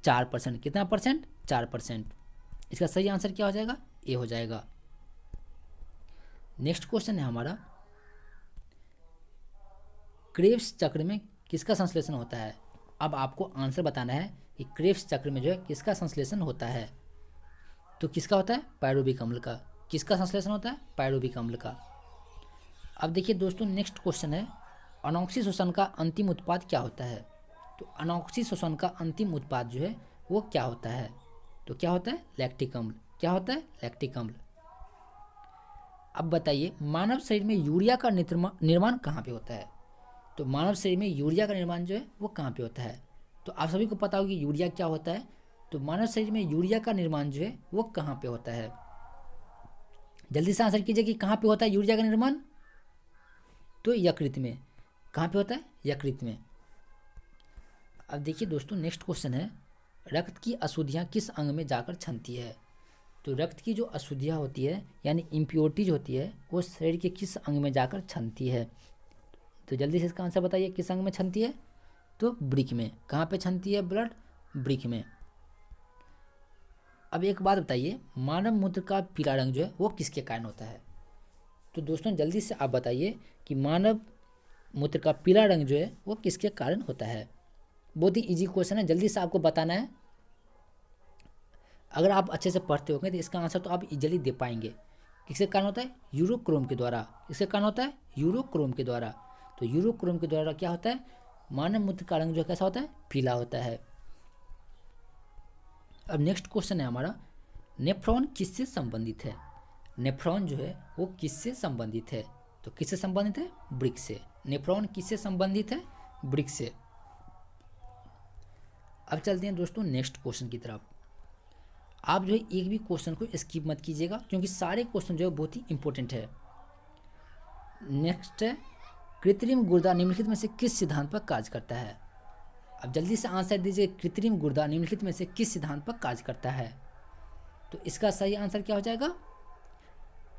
[SPEAKER 1] 4%। कितना %? 4%। इसका सही आंसर क्या हो जाएगा? ए हो जाएगा। नेक्स्ट क्वेश्चन है हमारा, क्रेब्स चक्र में किसका संश्लेषण होता है? अब आपको आंसर बताना है कि क्रेब्स चक्र में जो है किसका संश्लेषण होता है? तो किसका होता है? पायरुविक अम्ल का। किसका संश्लेषण होता है? पायरुविक अम्ल का। अब देखिए दोस्तों नेक्स्ट क्वेश्चन है, अनॉक्सी शोषण का अंतिम उत्पाद क्या होता है? तो अनॉक्सी शोषण का अंतिम उत्पाद जो है वो क्या होता है? तो क्या होता है? लैक्टिक अम्ल। क्या होता है? लैक्टिक अम्ल। अब बताइए, मानव शरीर में यूरिया का निर्माण कहाँ पे होता है? तो मानव शरीर में यूरिया का निर्माण जो है वो कहाँ पे होता है? तो आप सभी को पता होगा कि यूरिया क्या होता है। तो मानव शरीर में यूरिया का निर्माण जो है वो कहाँ पे होता है? जल्दी से आंसर कीजिए कि कहाँ पे होता है यूरिया का निर्माण? तो यकृत में। कहाँ पे होता है? यकृत में। अब देखिए दोस्तों नेक्स्ट क्वेश्चन है, रक्त की अशुद्धियाँ किस अंग में जाकर छनती है? तो रक्त की जो अशुद्धियाँ होती है यानी इम्प्योरिटीज होती है वो शरीर के किस अंग में जाकर छनती है? तो जल्दी से इसका आंसर बताइए, किस अंग में छनती है? तो वृक्क में। कहाँ पे छनती है ब्लड? वृक्क में। अब एक बात बताइए, मानव मूत्र का पीला रंग जो है वो किसके कारण होता है? तो दोस्तों जल्दी से आप बताइए कि मानव मूत्र का पीला रंग जो है वो किसके कारण होता है? बहुत ही इजी क्वेश्चन है, जल्दी से आपको बताना है। अगर आप अच्छे से पढ़ते होंगे तो इसका आंसर तो आप इजीली दे पाएंगे। किसके कारण होता है? यूरोक्रोम के द्वारा। किसके कारण होता है? यूरोक्रोम के द्वारा। तो यूरोक्रोम के द्वारा क्या होता है? मानव मूत्र का रंग जो कैसा होता है? पीला होता है। अब नेक्स्ट क्वेश्चन है हमारा, नेफ्रॉन किससे संबंधित है? नेफ्रॉन जो है वो किससे संबंधित है? तो किससे संबंधित है? वृक्क से। नेफ्रॉन किससे संबंधित है? वृक्क से। अब चलते हैं दोस्तों नेक्स्ट क्वेश्चन की तरफ। आप जो है एक भी क्वेश्चन को स्किप मत कीजिएगा, क्योंकि सारे क्वेश्चन जो है बहुत ही इंपॉर्टेंट है। नेक्स्ट है, कृत्रिम गुर्दा निम्नलिखित में से किस सिद्धांत पर कार्य करता है? अब जल्दी से आंसर दीजिए, कृत्रिम गुर्दा निम्नलिखित में से किस सिद्धांत पर कार्य करता है? तो इसका सही आंसर क्या हो जाएगा?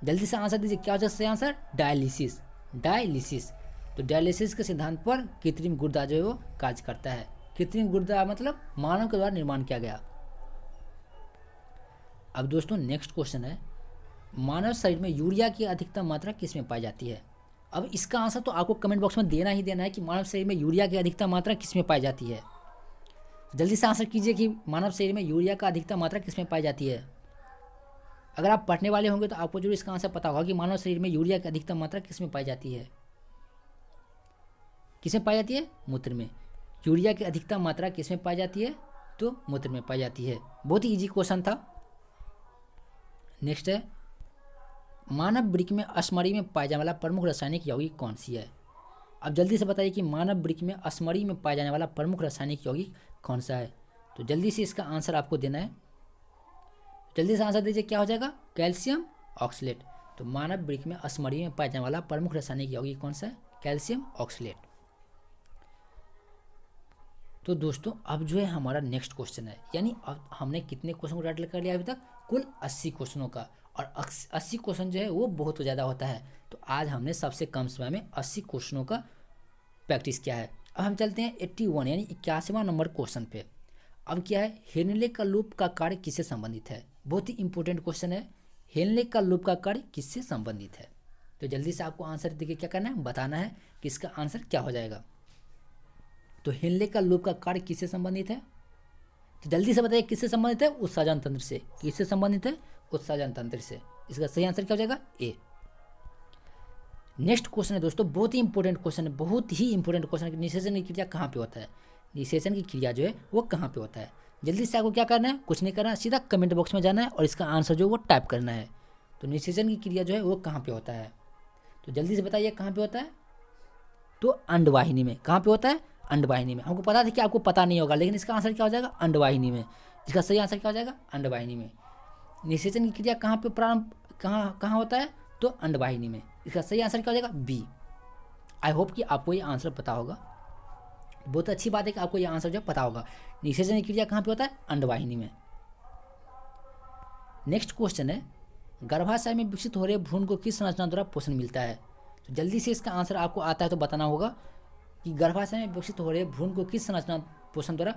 [SPEAKER 1] जल्दी से आंसर दीजिए, क्या हो जाएगा सही आंसर? डायलिसिस। डायलिसिस, तो डायलिसिस के सिद्धांत पर कृत्रिम गुर्दा जो है वो कार्य करता है। कृत्रिम गुर्दा मतलब मानव के द्वारा निर्माण किया गया। अब दोस्तों नेक्स्ट क्वेश्चन है, मानव शरीर में यूरिया की अधिकतम मात्रा किस में पाई जाती है? अब इसका आंसर तो आपको कमेंट बॉक्स में देना ही देना है कि मानव शरीर में यूरिया की अधिकतम मात्रा किस में पाई जाती है। जल्दी से आंसर कीजिए कि मानव शरीर में यूरिया का अधिकतम मात्रा किस में पाई जाती है। अगर आप पढ़ने वाले होंगे तो आपको जरूर इसका आंसर पता होगा कि मानव शरीर में यूरिया की अधिकतम मात्रा किस में पाई जाती है। किस में पाई जाती है? मूत्र में। यूरिया की अधिकतम मात्रा किस में पाई जाती है? तो मूत्र में पाई जाती है। बहुत ही इजी क्वेश्चन था। नेक्स्ट है, मानव वृक्क में अस्मरी में पाए जाने वाला प्रमुख रासायनिक यौगिक कौन सी है? अब जल्दी से बताइए कि मानव वृक्क में अस्मरी में पाए जाने वाला प्रमुख रासायनिक यौगिक कौन सा है? तो जल्दी से इसका आंसर आपको देना है। जल्दी से आंसर दीजिए, क्या हो जाएगा? Calcium oxalate. तो मानव वृक्क में अस्मरी में पाए जाने वाला प्रमुख रासायनिक यौगिक कौन सा है? Calcium oxalate. तो दोस्तों अब जो है हमारा नेक्स्ट क्वेश्चन है, यानी अब हमने कितने क्वेश्चन को टाइटल कर लिया अभी तक? कुल 80 क्वेश्चनों का। और 80 क्वेश्चन जो है वो बहुत ज़्यादा होता है, तो आज हमने सबसे कम समय में 80 क्वेश्चनों का प्रैक्टिस किया है। अब हम चलते हैं 81 यानी 81वां नंबर क्वेश्चन पे। अब क्या है, हेनले का लूप का कार्य किससे संबंधित है? बहुत ही इंपॉर्टेंट क्वेश्चन है। हेनले का लूप का कार्य किससे संबंधित है? तो जल्दी से आपको आंसर देखिए क्या करना है, बताना है कि इसका आंसर क्या हो जाएगा। तो हेनले का लूप का कार्य किससे संबंधित है? तो जल्दी से बताइए किससे संबंधित है? उत्सर्जन तंत्र से। किससे संबंधित है? उत्सर्जन तंत्र से। इसका सही आंसर क्या हो जाएगा? ए। नेक्स्ट क्वेश्चन है दोस्तों, बहुत ही इंपॉर्टेंट क्वेश्चन है, बहुत ही इंपॉर्टेंट क्वेश्चन है। निषेचन की क्रिया कहाँ पे होता है? निषेचन की क्रिया जो है वो कहाँ पे होता है? जल्दी से आपको क्या करना है, कुछ नहीं करना है, सीधा कमेंट बॉक्स में जाना है और इसका आंसर जो है वो टाइप करना है। तो निषेचन की क्रिया जो है वो कहाँ पे होता है? तो जल्दी से बताइए कहाँ पे होता है? तो अंडवाहिनी में। कहाँ पे होता है? अंडवाहिनी में। हमको पता था कि आपको पता नहीं होगा, लेकिन इसका आंसर क्या हो जाएगा? अंडवाहिनी में। इसका सही आंसर क्या हो जाएगा? अंडवाहिनी में। निषेचन की क्रिया कहाँ पे प्रारंभ कहाँ होता है? तो अंडवाहिनी में। इसका सही आंसर क्या हो जाएगा? बी। आई होप कि आपको ये आंसर पता होगा। बहुत अच्छी बात है कि आपको ये आंसर जो पता होगा। निषेचन की क्रिया कहाँ पे होता है? अंडवाहिनी में। नेक्स्ट क्वेश्चन है, गर्भाशय में विकसित हो रहे भ्रूण को किस संरचना द्वारा पोषण मिलता है? तो जल्दी से इसका आंसर आपको आता है तो बताना होगा कि गर्भाशय में विकसित हो रहे भ्रूण को किस संरचना पोषण द्वारा,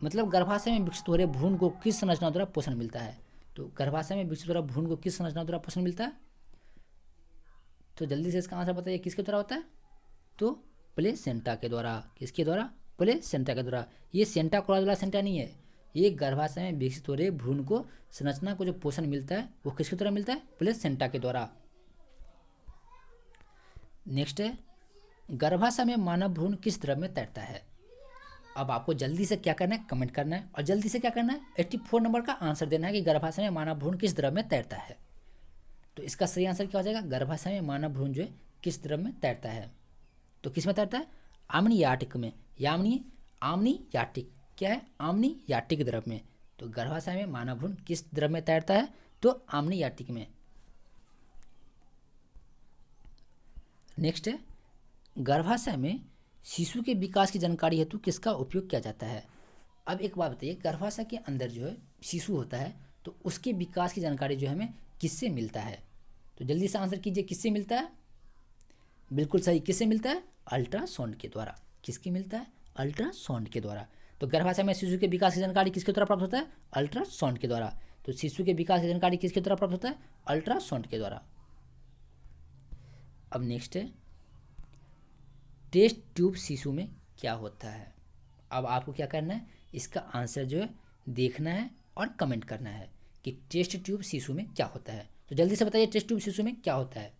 [SPEAKER 1] मतलब गर्भाशय में विकसित हो रहे भ्रूण को किस संरचना द्वारा पोषण मिलता है? तो गर्भाशय में विकसित हो रहा भ्रूण को किस संरचना द्वारा पोषण मिलता है? तो जल्दी से इसका आंसर बताइए किसके द्वारा होता है? तो प्लेसेंटा के द्वारा। किसके द्वारा? प्लेसेंटा के द्वारा। ये सेंटा क्लॉज सेंटा नहीं है, ये गर्भाशय में विकसित हो रहे भ्रूण को संरचना को जो पोषण मिलता है वो किसके द्वारा मिलता है? प्लेसेंटा के द्वारा। नेक्स्ट है, गर्भाशय में मानव भ्रूण किस द्रव में तैरता है? अब आपको जल्दी से क्या करना है, कमेंट करना है और जल्दी से क्या करना है, 84 नंबर का आंसर देना है कि गर्भाशय में मानव भ्रूण किस द्रव में तैरता है। तो इसका सही आंसर क्या हो जाएगा? गर्भाशय में मानव भ्रूण जो है किस द्रव में तैरता है? तो किस में तैरता है? आम्नियाटिक में। आम्नियाटिक क्या है? आम्नियाटिक द्रव में। तो गर्भाशय में मानव भ्रूण किस द्रव में तैरता है? तो आम्नियाटिक में। नेक्स्ट है, गर्भाशय में शिशु के विकास की जानकारी हेतु किसका उपयोग किया जाता है? अब एक बात बताइए, गर्भाशय के अंदर जो है शिशु होता है तो उसके विकास की जानकारी जो है हमें किससे मिलता है? तो जल्दी से आंसर कीजिए, किससे मिलता है? बिल्कुल सही, किससे मिलता है? अल्ट्रासाउंड के द्वारा। किसके मिलता है? अल्ट्रासाउंड के द्वारा। तो गर्भाशय में शिशु के विकास की जानकारी किसके द्वारा प्राप्त होता है? अल्ट्रासाउंड के द्वारा। तो शिशु के विकास की जानकारी किसके द्वारा प्राप्त होता है? अल्ट्रासाउंड के द्वारा। अब नेक्स्ट है, टेस्ट ट्यूब शिशु में क्या होता है? अब आपको क्या करना है, इसका आंसर जो है देखना है और कमेंट करना है कि टेस्ट ट्यूब शिशु में क्या होता है। तो जल्दी से बताइए टेस्ट ट्यूब शिशु में क्या होता है?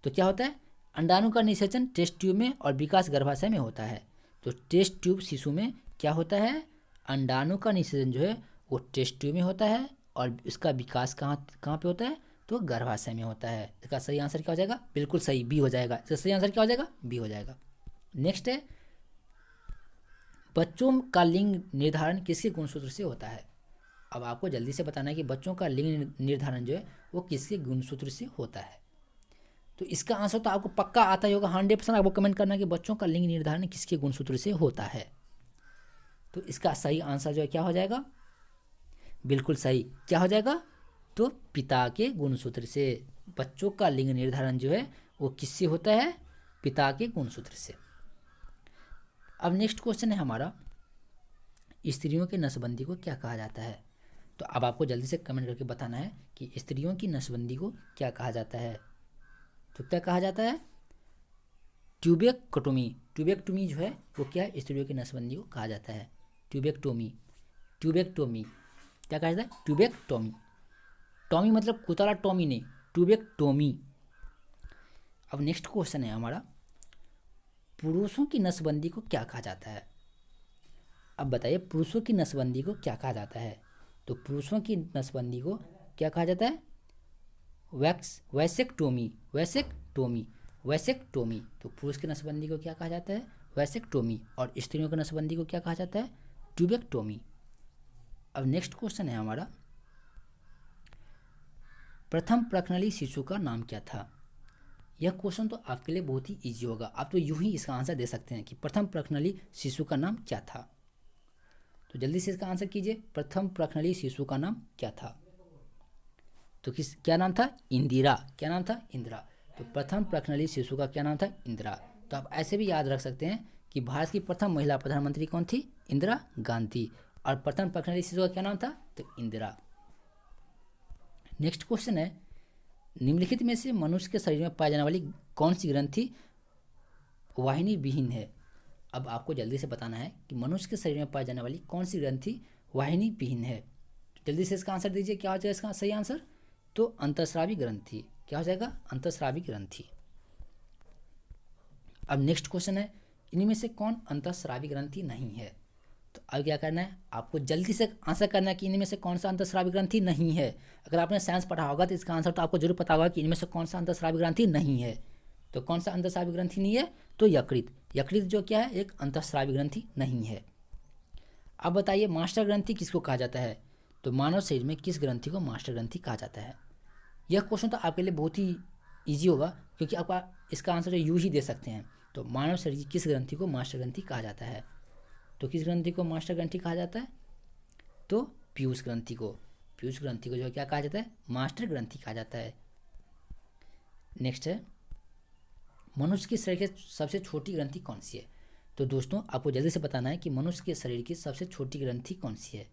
[SPEAKER 1] तो क्या होता है? अंडाणु का निषेचन टेस्ट ट्यूब में और विकास गर्भाशय में होता है। तो टेस्ट ट्यूब शिशु में क्या होता है? अंडाणु का निषेचन जो है वो टेस्ट ट्यूब में होता है और इसका विकास कहाँ पे होता है? तो गर्भाशय में होता है। इसका सही आंसर क्या हो जाएगा? बिल्कुल सही, बी हो जाएगा। इसका सही आंसर क्या हो जाएगा? बी हो जाएगा। नेक्स्ट है, बच्चों का लिंग निर्धारण किसके गुणसूत्र से होता है? अब आपको जल्दी से बताना है कि बच्चों का लिंग निर्धारण जो है वो किसके गुणसूत्र से होता है। तो इसका आंसर तो आपको पक्का आता ही होगा, 100%। आपको कमेंट करना है कि बच्चों का लिंग निर्धारण किसके गुणसूत्र से होता है। तो इसका सही आंसर जो है क्या हो जाएगा? बिल्कुल सही, क्या हो जाएगा? तो पिता के गुणसूत्र से। बच्चों का लिंग निर्धारण जो है वो किससे होता है? पिता के गुणसूत्र से। अब नेक्स्ट क्वेश्चन है हमारा, स्त्रियों की नसबंदी को क्या कहा जाता है? तो अब आपको जल्दी से कमेंट करके बताना है कि स्त्रियों की नसबंदी को क्या कहा जाता है। तो क्या कहा जाता है? ट्यूबेक्टोमी। ट्यूबेक्टोमी जो है वो क्या है? स्त्रियों की नसबंदी को कहा जाता है ट्यूबेक्टोमी। ट्यूबेक्टोमी क्या कहा जाता है? ट्यूबेक्टोमी। टॉमी मतलब कुताला टॉमी नहीं, ट्यूबेक्टोमी। अब नेक्स्ट क्वेश्चन है हमारा, पुरुषों की नसबंदी को क्या कहा जाता है? अब बताइए, पुरुषों की नसबंदी को क्या कहा जाता है? तो पुरुषों की नसबंदी को क्या कहा जाता है? वैसेक्टोमी। वैसेक्टोमी। वैसेक्टोमी। तो पुरुष की नसबंदी को क्या कहा जाता है? वैसेक्टोमी। और स्त्रियों की नसबंदी को क्या कहा जाता है? ट्यूबेक्टोमी। अब नेक्स्ट क्वेश्चन है हमारा, प्रथम प्रखनली शिशु का नाम क्या था? यह क्वेश्चन तो आपके लिए बहुत ही इजी होगा, आप तो यूं ही इसका आंसर दे सकते हैं कि प्रथम प्रखनली शिशु का नाम क्या था। तो जल्दी से इसका आंसर कीजिए, प्रथम प्रखनली शिशु का नाम क्या था? तो क्या नाम था? इंदिरा। क्या नाम था? इंदिरा। तो प्रथम प्रखनली शिशु का क्या नाम था? इंदिरा। तो आप ऐसे भी याद रख सकते हैं कि भारत की प्रथम महिला प्रधानमंत्री कौन थी? इंदिरा गांधी। और प्रथम प्रखनली शिशु का क्या नाम था? तो इंदिरा। नेक्स्ट क्वेश्चन है, निम्नलिखित में से मनुष्य के शरीर में पाई जाने वाली कौन सी ग्रंथि वाहिनी विहीन है? अब आपको जल्दी से बताना है कि मनुष्य के शरीर में पाई जाने वाली कौन सी ग्रंथि वाहिनी विहीन है। जल्दी से इसका आंसर दीजिए, क्या हो जाएगा इसका सही आंसर? तो अंतःस्रावी ग्रंथि। क्या हो जाएगा? अंतःस्रावी ग्रंथि। अब नेक्स्ट क्वेश्चन है, इनमें से कौन अंतःस्रावी ग्रंथि नहीं है? तो अब क्या करना है, आपको जल्दी से आंसर करना है कि इनमें से कौन सा अंतःस्रावी ग्रंथि नहीं है। अगर आपने साइंस पढ़ा होगा तो इसका आंसर तो आपको जरूर पता होगा कि इनमें से कौन सा अंतःस्रावी ग्रंथि नहीं है। तो कौन सा अंतःस्रावी ग्रंथि नहीं है? तो यकृत। यकृत जो क्या है, एक अंतःस्रावी ग्रंथि नहीं है। अब बताइए, मास्टर ग्रंथि किसको कहा जाता है? तो मानव शरीर में किस ग्रंथि को मास्टर ग्रंथि कहा जाता है? यह क्वेश्चन तो आपके लिए बहुत ही ईजी होगा, क्योंकि आप इसका आंसर यूँ ही दे सकते हैं। तो मानव शरीर की किस ग्रंथि को मास्टर ग्रंथि कहा जाता है? तो किस ग्रंथि को मास्टर ग्रंथि कहा जाता है? तो पीयूष ग्रंथि को। पीयूष ग्रंथि को जो है क्या कहा जाता है? मास्टर ग्रंथि कहा जाता है। नेक्स्ट है, मनुष्य के शरीर की सबसे छोटी ग्रंथि कौन सी है? तो दोस्तों आपको जल्दी से बताना है कि मनुष्य के शरीर की सबसे छोटी ग्रंथि कौन सी है।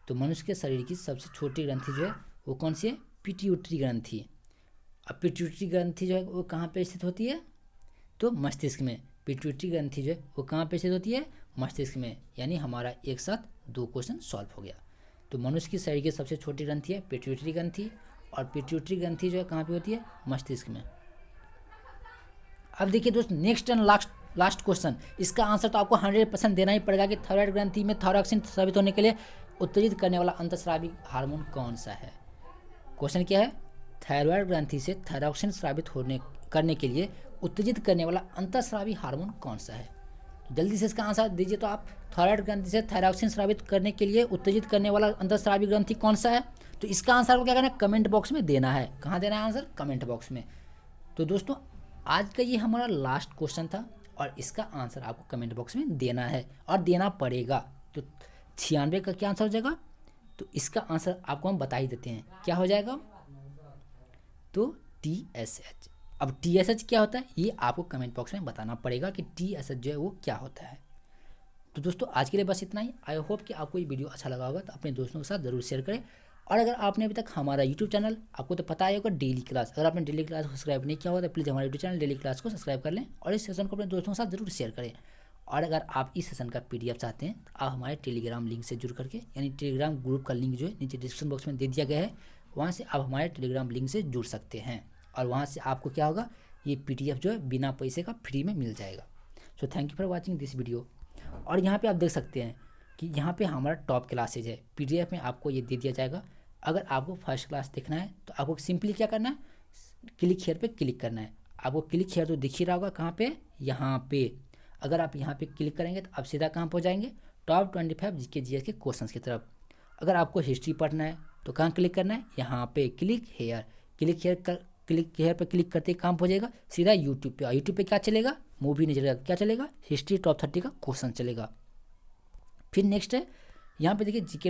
[SPEAKER 1] तो मनुष्य के शरीर की सबसे छोटी ग्रंथि जो है वो कौन सी है? पिट्यूटरी ग्रंथि। अब पिट्यूटरी ग्रंथि जो है वो कहाँ पे स्थित होती है? तो मस्तिष्क में। पिट्यूटरी ग्रंथि जो है वो कहाँ पे स्थित होती है? मस्तिष्क में। यानी हमारा एक साथ 2 क्वेश्चन सॉल्व हो गया। तो मनुष्य की शरीर की सबसे छोटी ग्रंथि है पिट्यूटरी ग्रंथि, और पिट्यूटरी ग्रंथि जो है कहाँ पे होती है? मस्तिष्क में। अब देखिए दोस्त, नेक्स्ट एंड लास्ट क्वेश्चन, इसका आंसर तो आपको 100% देना ही पड़ेगा कि थायराइड ग्रंथि में थायरॉक्सिन स्रावित होने के लिए उत्तेजित करने वाला अंतःस्रावी हार्मोन कौन सा है? क्वेश्चन क्या है? थायराइड ग्रंथि से थायरॉक्सिन स्रावित करने के लिए उत्तेजित करने वाला अंतःस्रावी हार्मोन कौन सा है? जल्दी से इसका आंसर दीजिए। तो आप, थायराइड ग्रंथि से थायरॉक्सिन स्रावित करने के लिए उत्तेजित करने वाला अंतःस्रावी ग्रंथि कौन सा है? तो इसका आंसर को क्या करना है? कमेंट बॉक्स में देना है। कहाँ देना है आंसर? कमेंट बॉक्स में। तो दोस्तों आज का ये हमारा लास्ट क्वेश्चन था, और इसका आंसर आपको कमेंट बॉक्स में देना है और देना पड़ेगा। तो 96 का क्या आंसर हो जाएगा? तो इसका आंसर आपको हम बता ही देते हैं, क्या हो जाएगा? तो TSH। अब TSH क्या होता है ये आपको कमेंट बॉक्स में बताना पड़ेगा कि TSH जो है वो क्या होता है। तो दोस्तों आज के लिए बस इतना ही। आई होप कि आपको ये वीडियो अच्छा लगा होगा, तो अपने दोस्तों के साथ ज़रूर शेयर करें। और अगर आपने अभी तक हमारा यूट्यूब चैनल, आपको तो पता ही होगा डेली क्लास, अगर आपने डेली क्लास को सब्सक्राइब नहीं किया होगा तो प्लीज़ हमारे यूट्यूब चैनल डेली क्लास को सब्सक्राइब कर लें, और इस सेशन को अपने दोस्तों के साथ ज़रूर शेयर करें। और अगर आप इस सेशन का PDF चाहते हैं तो आप हमारे टेलीग्राम लिंक से जुड़ करके, यानी टेलीग्राम ग्रुप का लिंक जो है नीचे डिस्क्रिप्शन बॉक्स में दे दिया गया है, वहाँ से आप हमारे टेलीग्राम लिंक से जुड़ सकते हैं। और वहाँ से आपको क्या होगा, ये PDF जो है बिना पैसे का फ्री में मिल जाएगा। So thank you for watching this video. और यहाँ पे आप देख सकते हैं कि यहाँ पे हमारा टॉप क्लासेज है, PDF में आपको ये दे दिया जाएगा। अगर आपको फर्स्ट क्लास देखना है तो आपको सिंपली क्या करना है, क्लिक हेयर पे क्लिक करना है। आपको क्लिक हेयर तो दिख ही रहा होगा, कहाँ पे? यहाँ पे। अगर आप यहाँ पे क्लिक करेंगे तो आप सीधा कहाँ पहुँच जाएंगे, टॉप 25 जीके जीएस के क्वेश्चंस की तरफ। अगर आपको हिस्ट्री पढ़ना है तो कहाँ क्लिक करना है, यहाँ पे क्लिक हेयर, क्लिक हेयर पर क्लिक करते ही काम हो जाएगा सीधा यूट्यूब पे। यूट्यूब पे क्या चलेगा, मूवी नहीं चलेगा, क्या चलेगा, हिस्ट्री टॉप 30 का क्वेश्चन चलेगा। फिर नेक्स्ट है यहाँ पे देखिए GK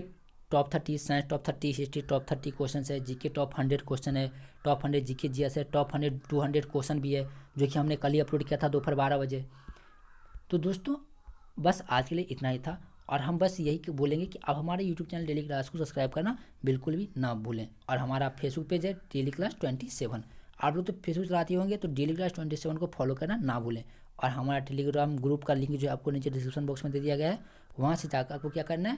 [SPEAKER 1] top 30, science top 30, history top 30 question है, जीके टॉप 100 क्वेश्चन है, टॉप 100 जीके जीएस है, टॉप 100 200 क्वेश्चन भी है, जो कि हमने कल ही अपलोड किया था दोपहर 12 बजे। तो दोस्तों बस आज के लिए इतना ही था, और हम बस यही बोलेंगे कि आप हमारे यूट्यूब चैनल डेली क्लास को सब्सक्राइब करना बिल्कुल भी ना भूलें। और हमारा फेसबुक पेज है डेली क्लास 27। आप लोग तो फेसबुक चलाते होंगे तो डेली क्लास 27 को फॉलो करना ना भूलें। और हमारा टेलीग्राम ग्रुप का लिंक जो आपको नीचे डिस्क्रिप्शन बॉक्स में दे दिया गया है, वहाँ से जाकर आपको क्या करना है,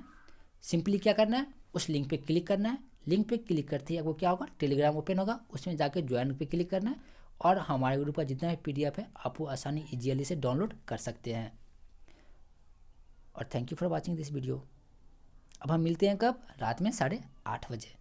[SPEAKER 1] सिंपली क्या करना है, उस लिंक पे क्लिक करना है। लिंक पे क्लिक करते ही आपको क्या होगा, टेलीग्राम ओपन होगा, उसमें जाकर ज्वाइन पे क्लिक करना है, और हमारे ग्रुप का जितना भी PDF है आप वो आसानी ईजिली से डाउनलोड कर सकते हैं। और thank you for watching this video. अब हम मिलते हैं कब, रात में 8:30 बजे।